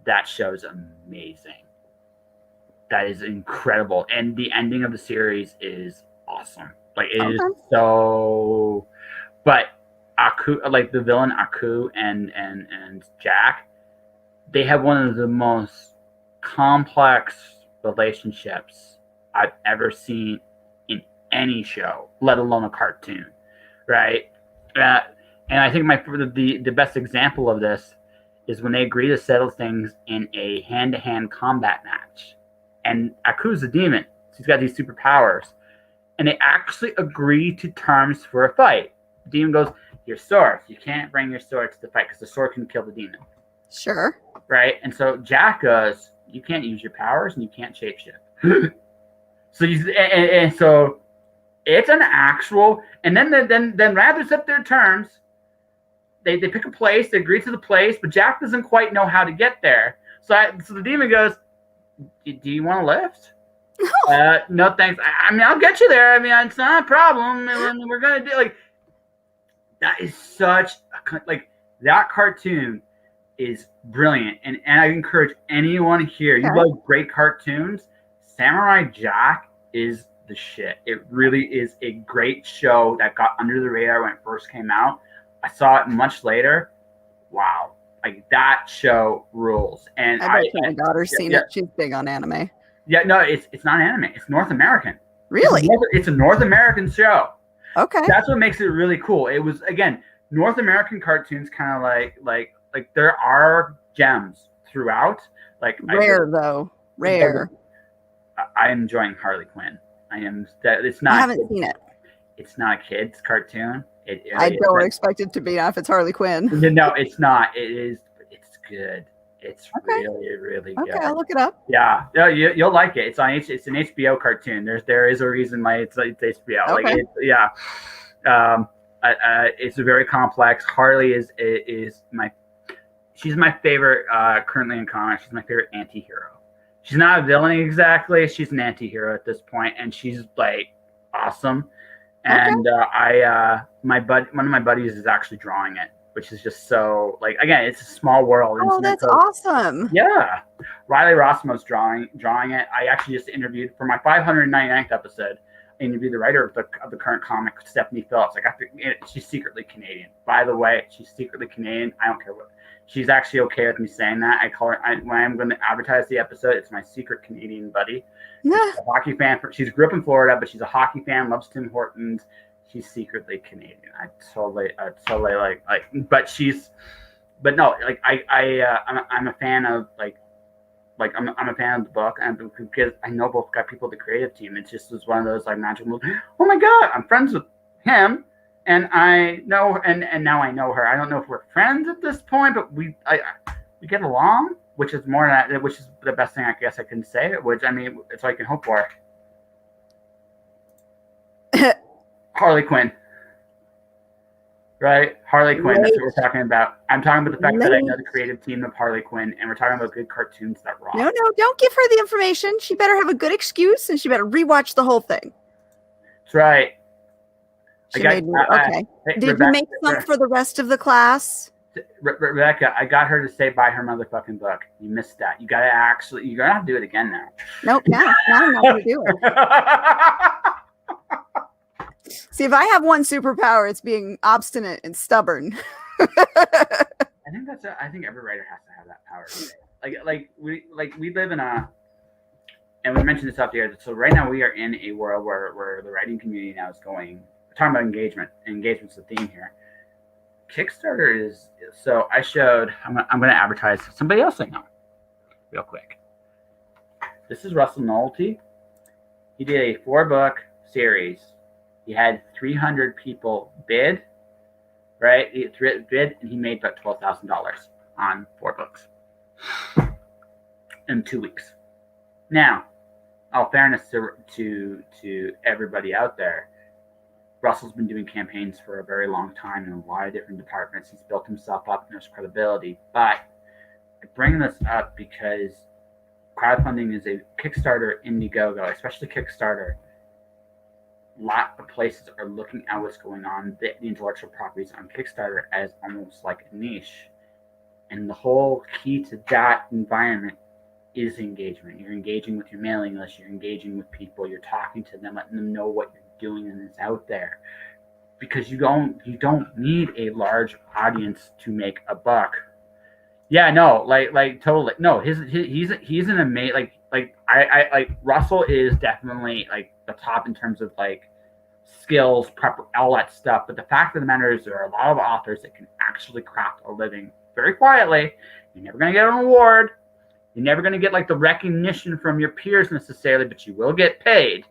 That show's amazing. That is incredible. And the ending of the series is awesome. Like, it is so... But Aku, like the villain Aku and Jack, they have one of the most complex relationships I've ever seen in any show, let alone a cartoon, right? And I think the best example of this is when they agree to settle things in a hand-to-hand combat match. And Aku's a demon, so he's got these superpowers, and they actually agree to terms for a fight. The demon goes, "Your sword. You can't bring your sword to the fight because the sword can kill the demon." Sure. Right? And so Jack goes, "You can't use your powers and you can't shapeshift." So it's an actual, and then rather set their terms. They pick a place, they agree to the place, but Jack doesn't quite know how to get there. So the demon goes, "Do you want to lift?" No, thanks. I mean, I'll get you there. I mean, it's not a problem. We're gonna do that is such that cartoon is brilliant, and I encourage anyone here. You love great cartoons. Samurai Jack is the shit. It really is a great show that got under the radar when it first came out. I saw it much later. Wow, that show rules. And I bet my daughter's seen it. She's big on anime. Yeah, no, it's not anime. It's North American. Really? It's a North American show. Okay. That's what makes it really cool. It was, again, North American cartoons kind of like there are gems throughout. Rare. I'm enjoying Harley Quinn. It's not. I haven't seen it. It's not a kid's cartoon. I don't expect it to be if it's Harley Quinn. No, it's not. It is. It's good. It's really, really good. Okay, I'll look it up. Yeah, no, you'll like it. It's an HBO cartoon. There is a reason why it's HBO. Okay. It's very complex. Harley is she's my favorite currently in comics. She's my favorite anti-hero. She's not a villain exactly. She's an anti-hero at this point, and she's like awesome. And one of my buddies is actually drawing it, which is just so like again, it's a small world. Oh, that's awesome. Yeah, Riley Rossmo's drawing it. I actually just interviewed for my 599th episode. I interviewed the writer of the current comic, Stephanie Phillips. She's secretly Canadian. By the way, she's secretly Canadian. I don't care what. She's actually okay with me saying that. I call her when I'm going to advertise the episode. It's my secret Canadian buddy. She's a hockey fan. She's grew up in Florida, but she's a hockey fan. Loves Tim Hortons. She's secretly Canadian. I'm a fan of I'm a fan of the book, and because I know both got people at the creative team. It just was one of those like magical. Oh my god, I'm friends with him. And I know, and now I know her. I don't know if we're friends at this point, but we get along, which is which is the best thing I guess I can say. Which I mean, it's all I can hope for. Harley Quinn, right? Harley Quinn. That's what we're talking about. I'm talking about the fact that I know the creative team of Harley Quinn, and we're talking about good cartoons that rock. No, don't give her the information. She better have a good excuse, and she better rewatch the whole thing. That's right. Okay. Did you make some for the rest of the class? Rebecca, I got her to say buy her motherfucking book. You missed that. You're gonna have to do it again now. Nope. Now I'm not gonna do it. See, if I have one superpower, it's being obstinate and stubborn. I think every writer has to have that power. We live in and we mentioned this off the air. So right now we are in a world where the writing community now is going. Talking about engagement. Engagement's the theme here. Kickstarter is so. I'm going to advertise somebody else I know, real quick. This is Russell Nolte. He did a 4-book series. He had 300 people bid. Right, he bid, and he made about $12,000 on 4 books in 2 weeks. Now, all fairness to everybody out there. Russell's been doing campaigns for a very long time in a lot of different departments. He's built himself up and there's credibility. But I bring this up because crowdfunding is a Kickstarter, Indiegogo, especially Kickstarter. A lot of places are looking at what's going on, the intellectual properties on Kickstarter as almost like a niche. And the whole key to that environment is engagement. You're engaging with your mailing list. You're engaging with people. You're talking to them, letting them know what you're doing and it's out there, because you don't need a large audience to make a buck. Yeah, no, like totally no. He's an amazing I Russell is definitely like the top in terms of like skills, prep, all that stuff. But the fact of the matter is, there are a lot of authors that can actually craft a living very quietly. You're never going to get an award. You're never going to get like the recognition from your peers necessarily, but you will get paid,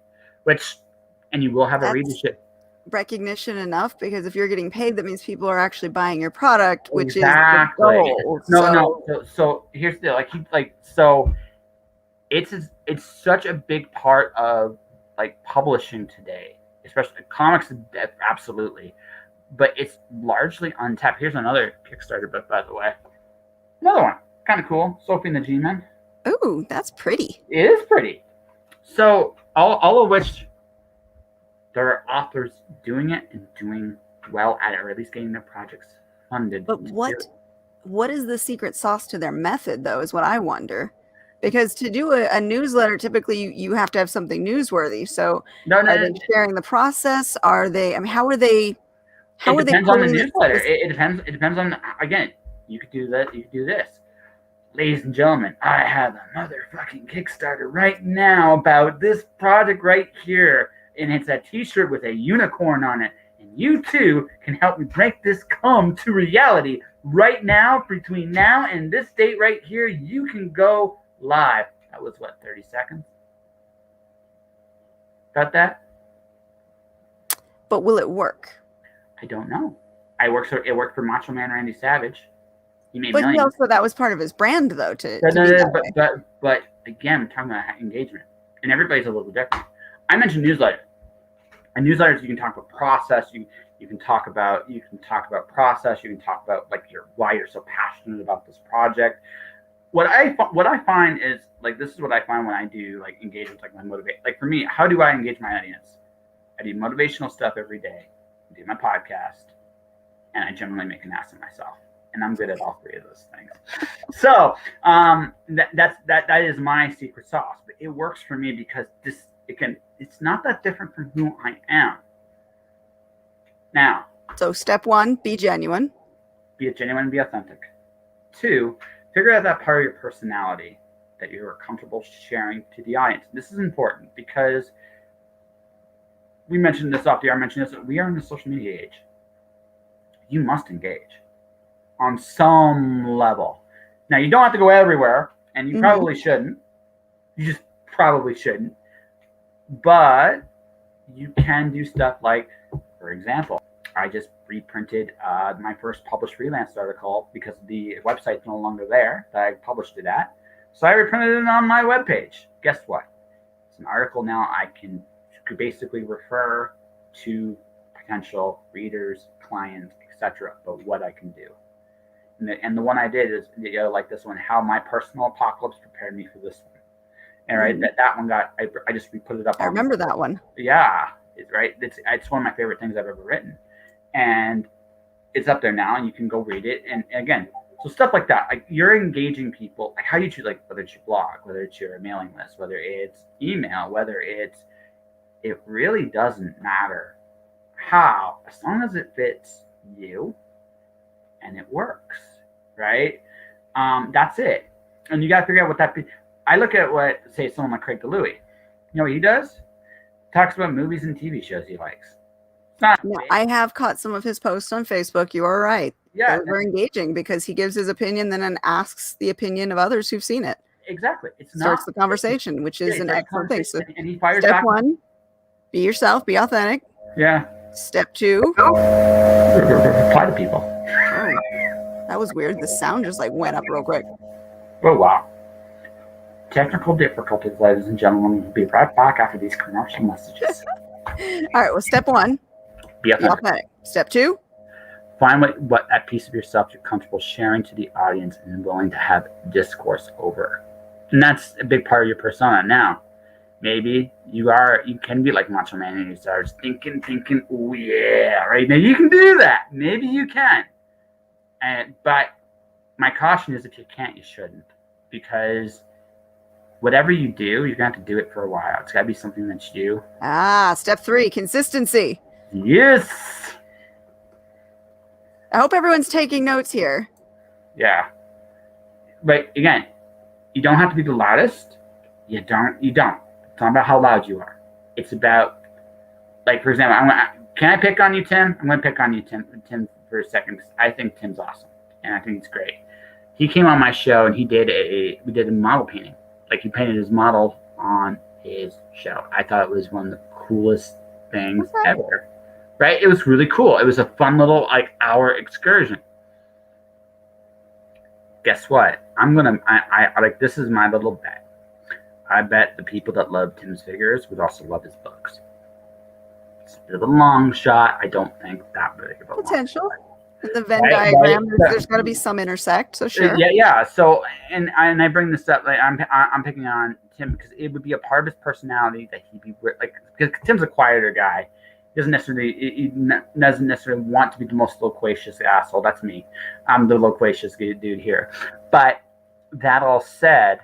and you will have a readership. Recognition enough, because if you're getting paid, that means people are actually buying your product, which is the goal. So here's the it's such a big part of like publishing today, especially comics, absolutely, but it's largely untapped. Here's another Kickstarter book, by the way. Another one, kind of cool. Sophie and the G-Men. Ooh, that's pretty. It is pretty. So all of which. There are authors doing it and doing well at it, or at least getting their projects funded. But what is the secret sauce to their method, though, is what I wonder. Because to do a newsletter, typically you have to have something newsworthy. So are they sharing the process? Are they? I mean, how are they? It depends on the newsletter. It depends on. Again, you could do that. You could do this. Ladies and gentlemen, I have a motherfucking Kickstarter right now about this project right here. And it's a t-shirt with a unicorn on it. And you too can help me make this come to reality right now. Between now and this date right here, you can go live. That was 30 seconds? Got that? But will it work? I don't know. It worked for Macho Man Randy Savage. He made but millions. Also, that was part of his brand, though. But again, I'm talking about engagement. And everybody's a little different. I mentioned newsletter. And newsletters, you can talk about process. You can talk about process. You can talk about like why you're so passionate about this project. What I find is like, this is what I find when I do like engagements, like my motivate. Like for me, how do I engage my audience? I do motivational stuff every day. I do my podcast, and I generally make an ass of myself. And I'm good at all three of those things. So that is my secret sauce. But it works for me because it's not that different from who I am. Now. So step 1, be genuine. Be genuine, be authentic. 2, figure out that part of your personality that you're comfortable sharing to the audience. This is important because we mentioned this off the air. I mentioned this. We are in the social media age. You must engage on some level. Now, you don't have to go everywhere, and you probably shouldn't. You just probably shouldn't. But you can do stuff like, for example, I just reprinted my first published freelance article because the website's no longer there that I published it at. So I reprinted it on my webpage. Guess what? It's an article now I can basically refer to potential readers, clients, etc. But what I can do. And the one I did is, like this one, how my personal apocalypse prepared me for this one. And right, that one got, I just put it up. I remember that one. Yeah, it's one of my favorite things I've ever written, and it's up there now, and you can go read it. And again, so stuff like that, like you're engaging people, like how you choose, like whether it's your blog, whether it's your mailing list, whether it's email, it really doesn't matter how, as long as it fits you and it works, right? That's it. And you got to figure out what that. I look at what, say, someone like Craig DeLuey. You know what he does? Talks about movies and TV shows he likes. It's not. Yeah, I have caught some of his posts on Facebook. You are right. Yeah, they're engaging because he gives his opinion, then asks the opinion of others who've seen it. Exactly. It starts the conversation, which is an excellent thing. So, and he fires step back. 1, be yourself, be authentic. Yeah. Step 2, reply to people. Oh, that was weird. The sound just like went up real quick. Oh wow. Technical difficulties, ladies and gentlemen. We'll be right back after these commercial messages. All right. Well, step 1, be authentic. Step 2, find what that piece of yourself you're comfortable sharing to the audience and willing to have discourse over. And that's a big part of your persona. Now, maybe you can be like Macho Man and you start thinking, oh yeah, right? Maybe you can do that. Maybe you can. But my caution is, if you can't, you shouldn't. Because whatever you do, you're going to have to do it for a while. It's got to be something that you do. Step 3, consistency. Yes. I hope everyone's taking notes here. Yeah. But again, you don't have to be the loudest. You don't. It's not about how loud you are. It's about, like, for example, can I pick on you, Tim? I'm going to pick on you, Tim, for a second, because I think Tim's awesome, and I think it's great. He came on my show, and we did a model painting. Like, he painted his model on his show. I thought it was one of the coolest things ever. Right? It was really cool. It was a fun little, like, hour excursion. Guess what? This is my little bet. I bet the people that love Tim's figures would also love his books. It's a bit of a long shot. I don't think that big of a potential. In the Venn diagram, there's got to be some intersect. So sure. Yeah. So, and I bring this up. Like, I'm picking on Tim because it would be a part of his personality that he'd be like. Because Tim's a quieter guy. He doesn't necessarily want to be the most loquacious asshole. That's me. I'm the loquacious dude here. But that all said,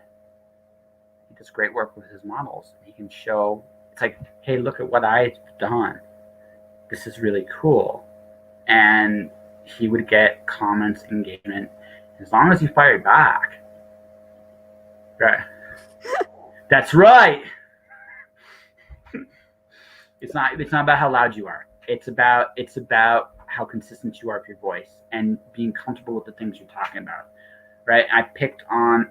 he does great work with his models. He can show. It's like, hey, look at what I've done. This is really cool. And he would get comments, engagement, as long as he fired back. Right. That's right. It's not about how loud you are. It's about how consistent you are with your voice and being comfortable with the things you're talking about. Right? I picked on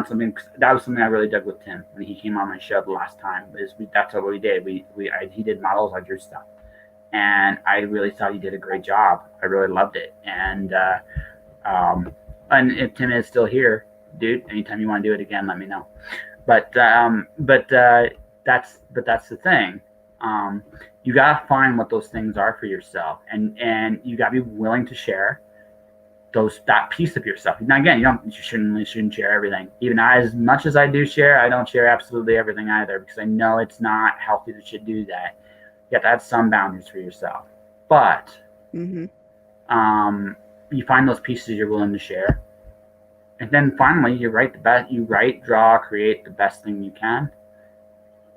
something, that was something I really dug with Tim when he came on my show the last time. That's what we did. He did models, I drew stuff. And I really thought he did a great job. I really loved it. And if Tim is still here, dude, anytime you want to do it again, let me know. But that's the thing. You got to find what those things are for yourself, and you got to be willing to share that piece of yourself. Now, again, you shouldn't share everything. Even as much as I do share, I don't share absolutely everything either, because I know it's not healthy to do that. You have to have some boundaries for yourself. But you find those pieces you're willing to share, and then finally you write the best. You write, draw, create the best thing you can.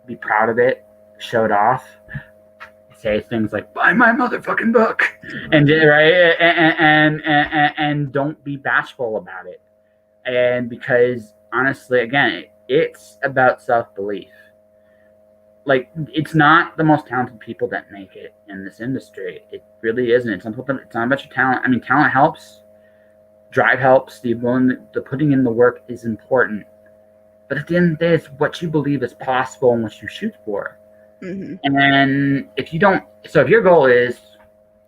Be proud of it. Show it off. Say things like "buy my motherfucking book," and and don't be bashful about it. And because honestly, again, it's about self-belief. Like, it's not the most talented people that make it in this industry. It really isn't. It's not about your talent. I mean, talent helps, drive helps. The putting in the work is important, but at the end of the day, it's what you believe is possible and what you shoot for. And then if your goal is,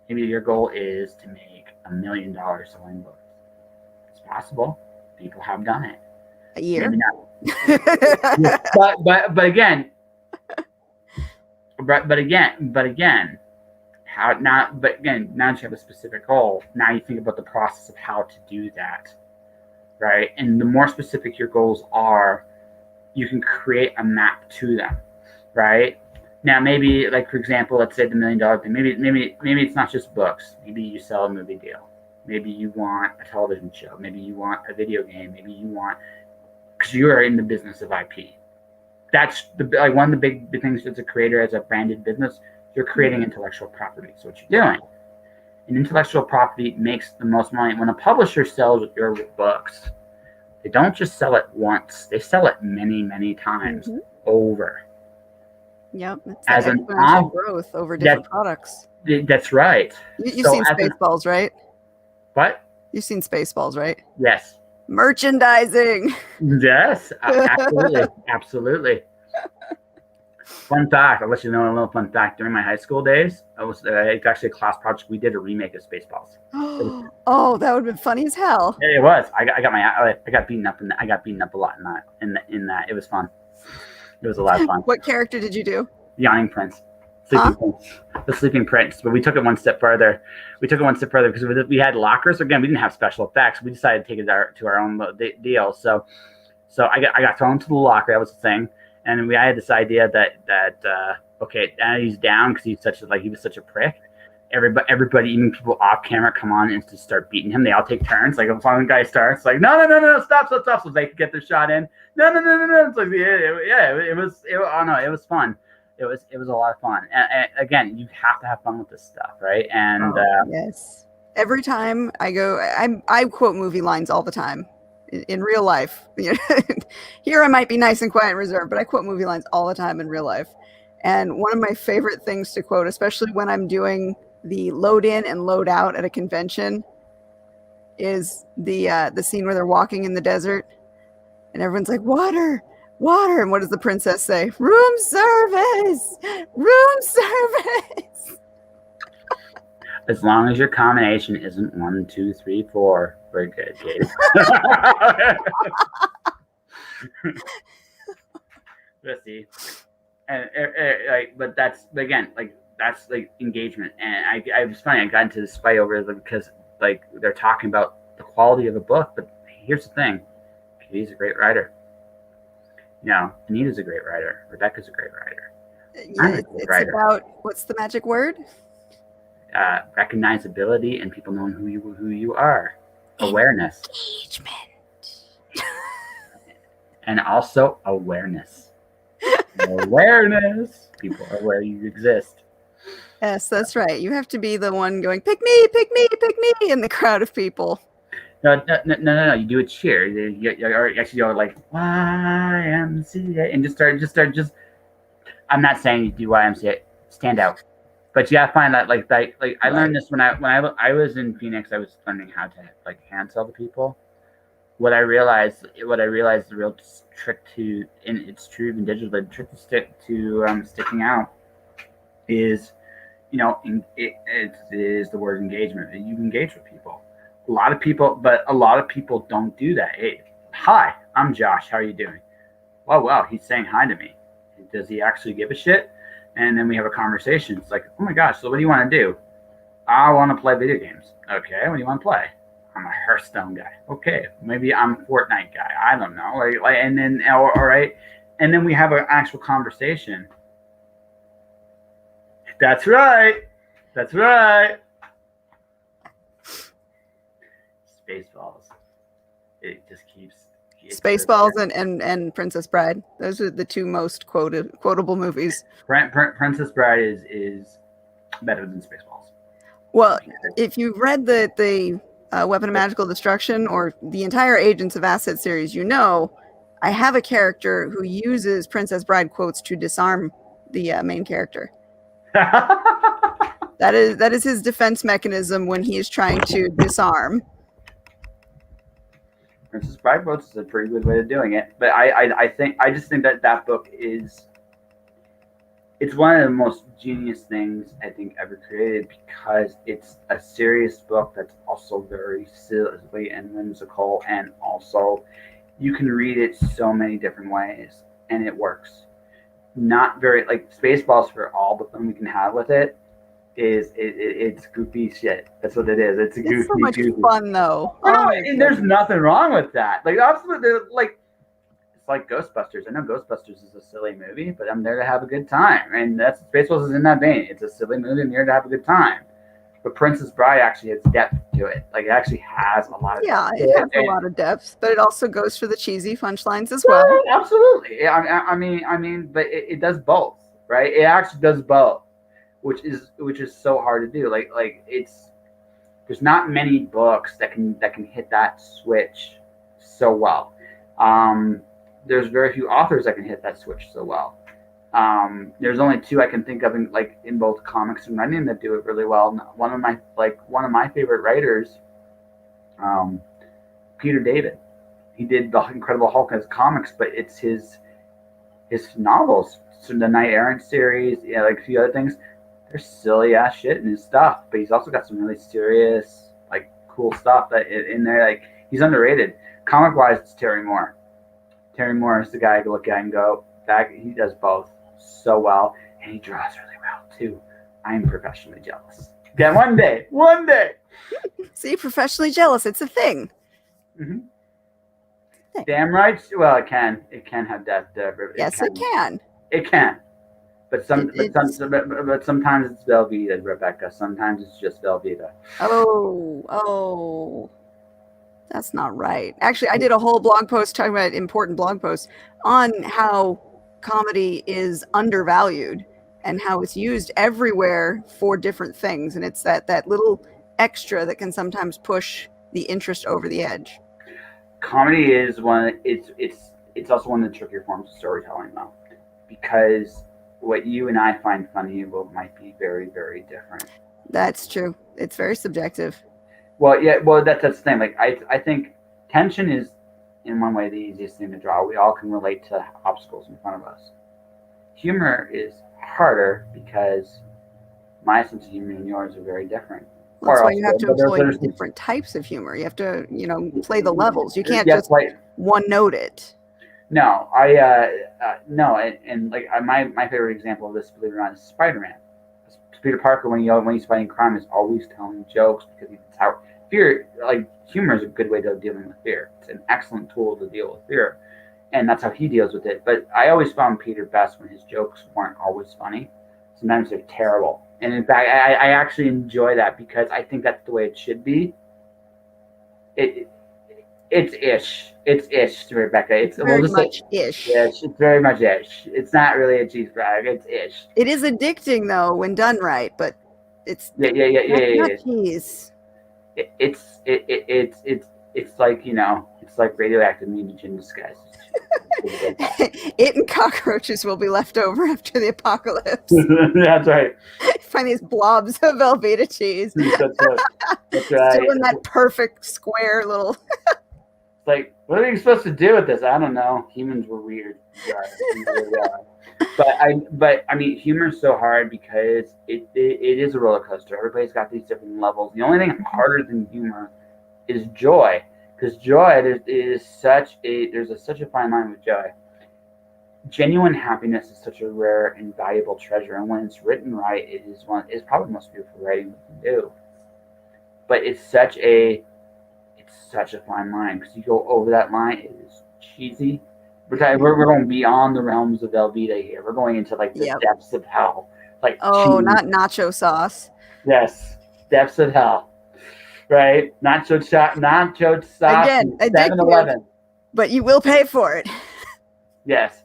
maybe your goal is to make $1 million selling books. It's possible. People have done it. A year. Maybe not. but again, now that you have a specific goal, now you think about the process of how to do that, right? And the more specific your goals are, you can create a map to them, right? Now, maybe, like, for example, let's say the $1 million thing. Maybe it's not just books. Maybe you sell a movie deal. Maybe you want a television show. Maybe you want a video game. Maybe you want, because you are in the business of IP. That's one of the big things as a creator, as a branded business. You're creating intellectual property. So what you're doing, and intellectual property makes the most money. When a publisher sells your books, they don't just sell it once. They sell it many, many times over. Yep, it's as an growth over different products. That's right. You've seen Spaceballs, right? What? You've seen Spaceballs, right? Yes. Merchandising. Yes, absolutely. Fun fact, I'll let you know a little fun fact. During my high school days, it's actually a class project. We did a remake of Spaceballs. Oh, that would have been funny as hell. It was. I got beaten up I got beaten up a lot in that. It was fun. It was a lot of fun. What character did you do? The Yawning Prince. The Sleeping Prince. But we took it one step further. Because we had lockers. Again, we didn't have special effects. We decided to take it to our own deal. So I got thrown into the locker. That was the thing. And I had this idea that okay, now he's down because he was such a prick. Everybody, even people off camera, come on and just start beating him. They all take turns. Like, if one guy starts, like, no, stop, so they can get their shot in. No. It's like, it was fun. It was a lot of fun. And again, you have to have fun with this stuff, right? And yes, every time I go, I quote movie lines all the time in real life. Here I might be nice and quiet and reserved, but I quote movie lines all the time in real life. And one of my favorite things to quote, especially when I'm doing the load in and load out at a convention, is the scene where they're walking in the desert and everyone's like, water. And what does the princess say? Room service. As long as your combination isn't 1, 2, 3, 4, we're good, Gabe. Let's see. But that's engagement. And I was funny. I got into this fight over it because they're talking about the quality of a book. But here's the thing: Katie's a great writer. Anita's a great writer. Rebekah's a great writer. Yeah, it's about, what's the magic word? Recognizability and people knowing who you are. Awareness. Engagement. And also awareness. Awareness. People are where you exist. Yes, that's right. You have to be the one going, pick me, pick me, pick me, in the crowd of people. No. You do a cheer. You're like YMCA, and just start. I'm not saying you do YMCA. Stand out, but you gotta find that I learned this when I was in Phoenix. I was learning how to hand sell to people. What I realized, the real trick to, and it's true even digital, the trick to sticking out is, it is the word engagement. You engage with people. A lot of people don't do that. Hey, hi, I'm Josh. How are you doing? Wow, he's saying hi to me. Does he actually give a shit? And then we have a conversation. It's like, oh my gosh, so what do you want to do? I want to play video games. Okay, what do you want to play? I'm a Hearthstone guy. Okay, maybe I'm a Fortnite guy. I don't know. And then, all right. And then we have an actual conversation. That's right. That's right. Spaceballs. It just keeps. Spaceballs and Princess Bride. Those are the two most quotable movies. Princess Bride is better than Spaceballs. Well, if you've read the Weapon of Magical Destruction or the entire Agents of Asset series, you know I have a character who uses Princess Bride quotes to disarm the main character. That is his defense mechanism when he is trying to disarm. Princess Bride quotes is a pretty good way of doing it, but I just think that book is. It's one of the most genius things I think ever created because it's a serious book that's also very silly and whimsical, and also you can read it so many different ways and it works. Not very like Spaceballs, for all the fun we can have with it, it's goofy shit. That's what it is. It's a goofy. It's so much fun though. And there's nothing wrong with that. Like absolutely, like. It's like Ghostbusters. I know Ghostbusters is a silly movie, but I'm there to have a good time. And that's Spaceballs is in that vein. It's a silly movie. I'm here to have a good time. But Princess Bride actually has depth to it. Like it actually has a lot of depth. It has a lot of depth, but it also goes for the cheesy punchlines as well. Absolutely. I mean, but it does both, right? It actually does both, which is so hard to do. Like there's not many books that can hit that switch so well. There's very few authors that can hit that switch so well. There's only two I can think of in both comics and writing that do it really well. One of my favorite writers, Peter David. He did the Incredible Hulk as comics, but it's his novels. So the Knight Errant series, like a few other things. There's silly ass shit in his stuff, but he's also got some really serious, like cool stuff that in there. Like he's underrated. Comic wise, it's Terry Moore. Terry Moore is the guy I look at and go, he does both so well, and he draws really well too. I'm professionally jealous. Yeah, one day. See, professionally jealous. It's a thing. Mm-hmm. Damn right. Well, it can have depth. Yes, it can. It can. But sometimes it's Velveeta, Rebecca. Sometimes it's just Velveeta. Oh. That's not right. Actually, I did a whole blog post talking about important blog posts on how comedy is undervalued and how it's used everywhere for different things. And it's that little extra that can sometimes push the interest over the edge. Comedy is it's also one of the trickier forms of storytelling, though, because what you and I find funny might be very, very different. That's true. It's very subjective. Well, yeah. Well, that's the thing. Like, I think tension is, in one way, the easiest thing to draw. We all can relate to obstacles in front of us. Humor is harder because my sense of humor and yours are very different. Well, that's why you have to employ different types of humor. You have to, play the levels. You can't just one note it. No, no, and my favorite example of this, believe it or not, is Spider-Man. Peter Parker, when he's fighting crime, is always telling jokes because it's how fear, humor is a good way of dealing with fear. It's an excellent tool to deal with fear, and that's how he deals with it. But I always found Peter best when his jokes weren't always funny. Sometimes they're terrible, and in fact, I actually enjoy that because I think that's the way it should be. It's ish, Rebecca. It's very much ish. It's very much ish. It's not really a cheese frog. It's ish. It is addicting though when done right, but it's not cheese. It's like it's like radioactive mutagen in disguise. It and cockroaches will be left over after the apocalypse. That's right. Find these blobs of Velveeta cheese. That's right. Still in that perfect square little. It's like, what are you supposed to do with this? I don't know. Humans were weird. But I mean, humor is so hard because it is a roller coaster. Everybody's got these different levels. The only thing harder than humor is joy, because joy there's such a fine line with joy. genuine happiness is such a rare and valuable treasure, and when it's written right, it's probably the most beautiful writing we can do. But it's such a fine line, because you go over that line, it is cheesy. We're going beyond the realms of Velveeta here. We're going into like the Yep. depths of hell. Like Oh, cheese. not nacho sauce. Yes, depths of hell. Right? Nacho sauce. Again, addictive. 7-Eleven. But you will pay for it. Yes,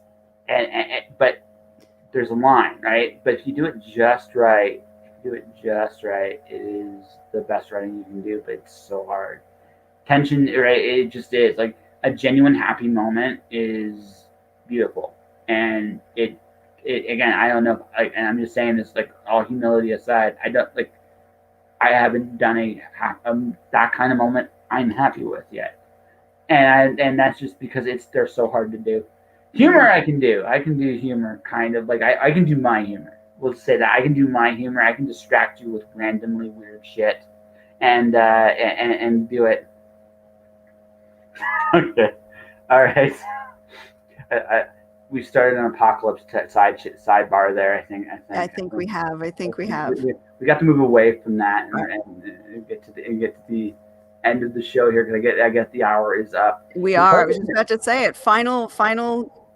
but there's a line, right? But if you do it just right, it is the best writing you can do. But it's so hard. Tension, right? It just is. Like a genuine happy moment is beautiful, and it again. I don't know. Like, and I'm just saying this, like, all humility aside. I haven't done that kind of moment I'm happy with yet, and that's just because they're so hard to do. Humor I can do. I can do humor kind of like I can do my humor. We'll say that I can do my humor. I can distract you with randomly weird shit, and do it. Okay, all right. We started an apocalypse sidebar there. I think we have. We got to move away from that and get to the end of the show here, because I get the hour is up. We are. I was just about to say it. Final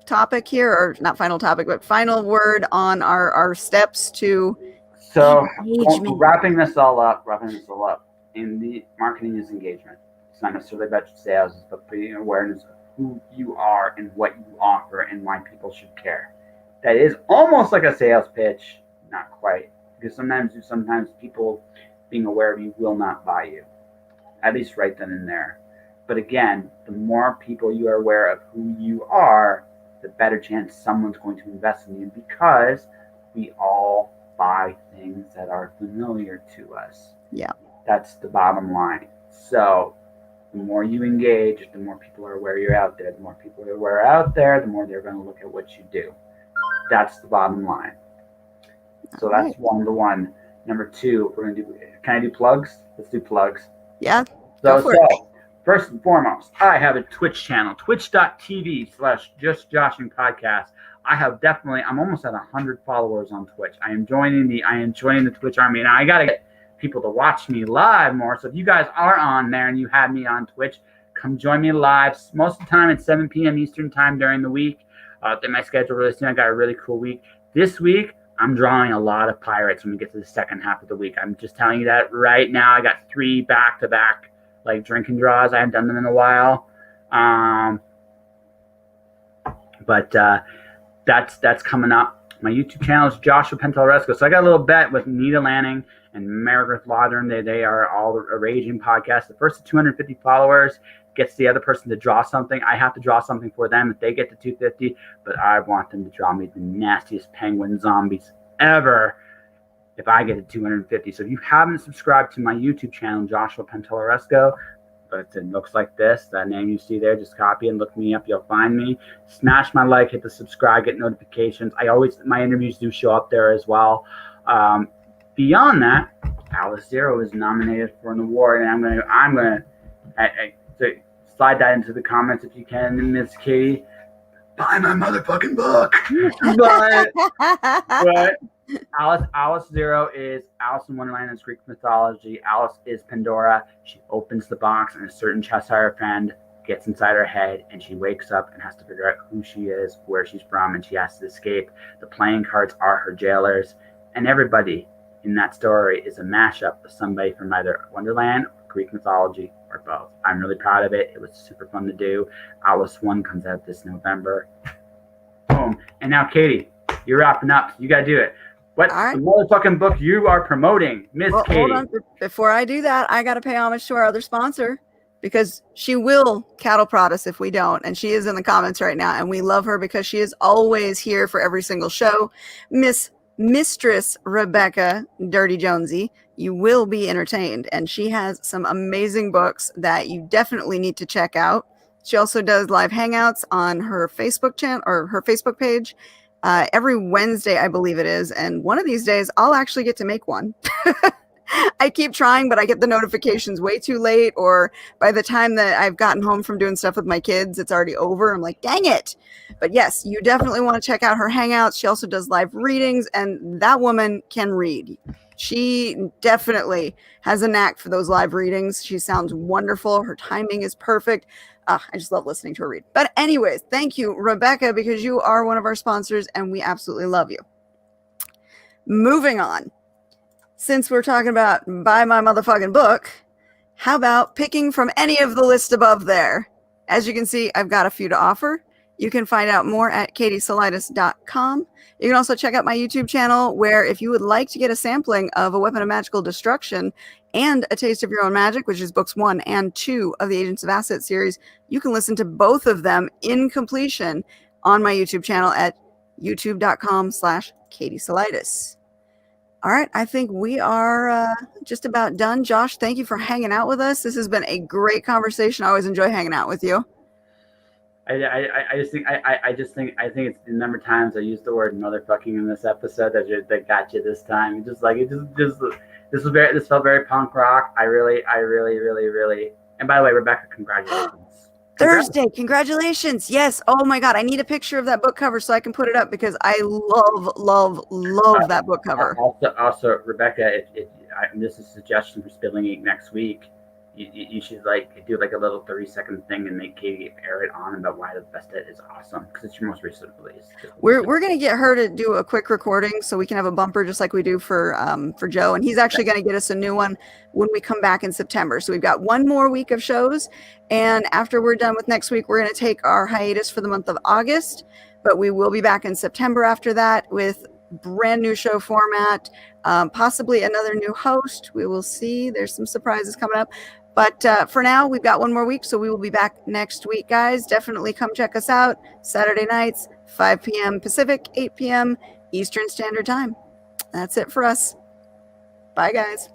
topic here, or not final topic, but final word on our steps to engagement. Wrapping this all up. In the marketing is engagement. It's not necessarily about sales, but creating awareness of who you are and what you offer and why people should care. That is almost like a sales pitch, not quite, because sometimes people being aware of you will not buy you, at least right then and there. But again, the more people you are aware of who you are, the better chance someone's going to invest in you, because we all buy things that are familiar to us. Yeah. That's the bottom line. So the more you engage, the more people are aware you're out there. The more people are aware out there, the more they're going to look at what you do. That's the bottom line. So that's 1-to-1. Number 2, we're going to do. Can I do plugs? Let's do plugs. Yeah. So first and foremost, I have a Twitch channel, twitch.tv/JustJoshingPodcast. I'm almost at 100 followers on Twitch. I am joining the Twitch army, and I got to get people to watch me live more. So if you guys are on there and you have me on Twitch, come join me live. Most of the time it's 7 p.m. Eastern time during the week. My schedule really soon. I got a really cool week. This week, I'm drawing a lot of pirates when we get to the second half of the week. I'm just telling you that right now. I got 3 back-to-back drinking draws. I haven't done them in a while. But that's coming up. My YouTube channel is Joshua Pantalleresco. So I got a little bet with Nita Lanning and Meredith Laudern. They are all a raging podcast. The first to 250 followers gets the other person to draw something. I have to draw something for them if they get to 250, but I want them to draw me the nastiest penguin zombies ever if I get to 250. So if you haven't subscribed to my YouTube channel, Joshua Pantalleresco, but it looks like this, that name you see there, just copy and look me up. You'll find me. Smash my like, hit the subscribe, get notifications. My interviews do show up there as well. Beyond that, Alice Zero is nominated for an award, and I'm gonna slide that into the comments if you can, Miss Katie. Buy my motherfucking book. but Alice Zero is Alice in Wonderland is Greek mythology. Alice is Pandora. She opens the box, and a certain Cheshire friend gets inside her head, and she wakes up and has to figure out who she is, where she's from, and she has to escape. The playing cards are her jailers, and everybody in that story is a mashup of somebody from either Wonderland, Greek mythology, or both. I'm really proud of it. It was super fun to do. Alice 1 comes out this November. Boom. And now, Katie, you're wrapping up. You got to do it. What's the motherfucking book you are promoting, Miss Katie? Hold on. Before I do that, I got to pay homage to our other sponsor, because she will cattle prod us if we don't. And she is in the comments right now. And we love her because she is always here for every single show. Mistress Rebekah Dirty Jonesy, you will be entertained, and she has some amazing books that you definitely need to check out. She also does live hangouts on her Facebook channel or her Facebook page every Wednesday, I believe it is, and one of these days I'll actually get to make one. I keep trying, but I get the notifications way too late, or by the time that I've gotten home from doing stuff with my kids, it's already over. I'm like, dang it. But yes, you definitely want to check out her hangouts. She also does live readings, and that woman can read. She definitely has a knack for those live readings. She sounds wonderful. Her timing is perfect. I just love listening to her read. But anyways, thank you, Rebekah, because you are one of our sponsors, and we absolutely love you. Moving on. Since we're talking about buy my motherfucking book, how about picking from any of the list above there? As you can see, I've got a few to offer. You can find out more at katiesolitis.com. You can also check out my YouTube channel, where if you would like to get a sampling of A Weapon of Magical Destruction and A Taste of Your Own Magic, which is books 1 and 2 of the Agents of Asset series, you can listen to both of them in completion on my YouTube channel at youtube.com/katiesolitis. All right, I think we are just about done. Josh, thank you for hanging out with us. This has been a great conversation. I always enjoy hanging out with you. I just think it's the number of times I used the word motherfucking in this episode that got you this time. This felt very punk rock. I really. And by the way, Rebekah, congratulations. Thursday, congratulations. Yes. Oh my God. I need a picture of that book cover so I can put it up, because I love that book cover. Also, Rebekah, this is a suggestion for Spilling Ink next week. You should do a little 30-second thing and make Katie air it on about why the Vestet is awesome, because it's your most recent release. We're gonna get her to do a quick recording so we can have a bumper just like we do for Joe, and he's actually gonna get us a new one when we come back in September. So we've got one more week of shows, and after we're done with next week, we're gonna take our hiatus for the month of August, but we will be back in September after that with brand new show format, possibly another new host. We will see. There's some surprises coming up. But for now, we've got one more week, so we will be back next week, guys. Definitely come check us out. Saturday nights, 5 p.m. Pacific, 8 p.m. Eastern Standard Time. That's it for us. Bye, guys.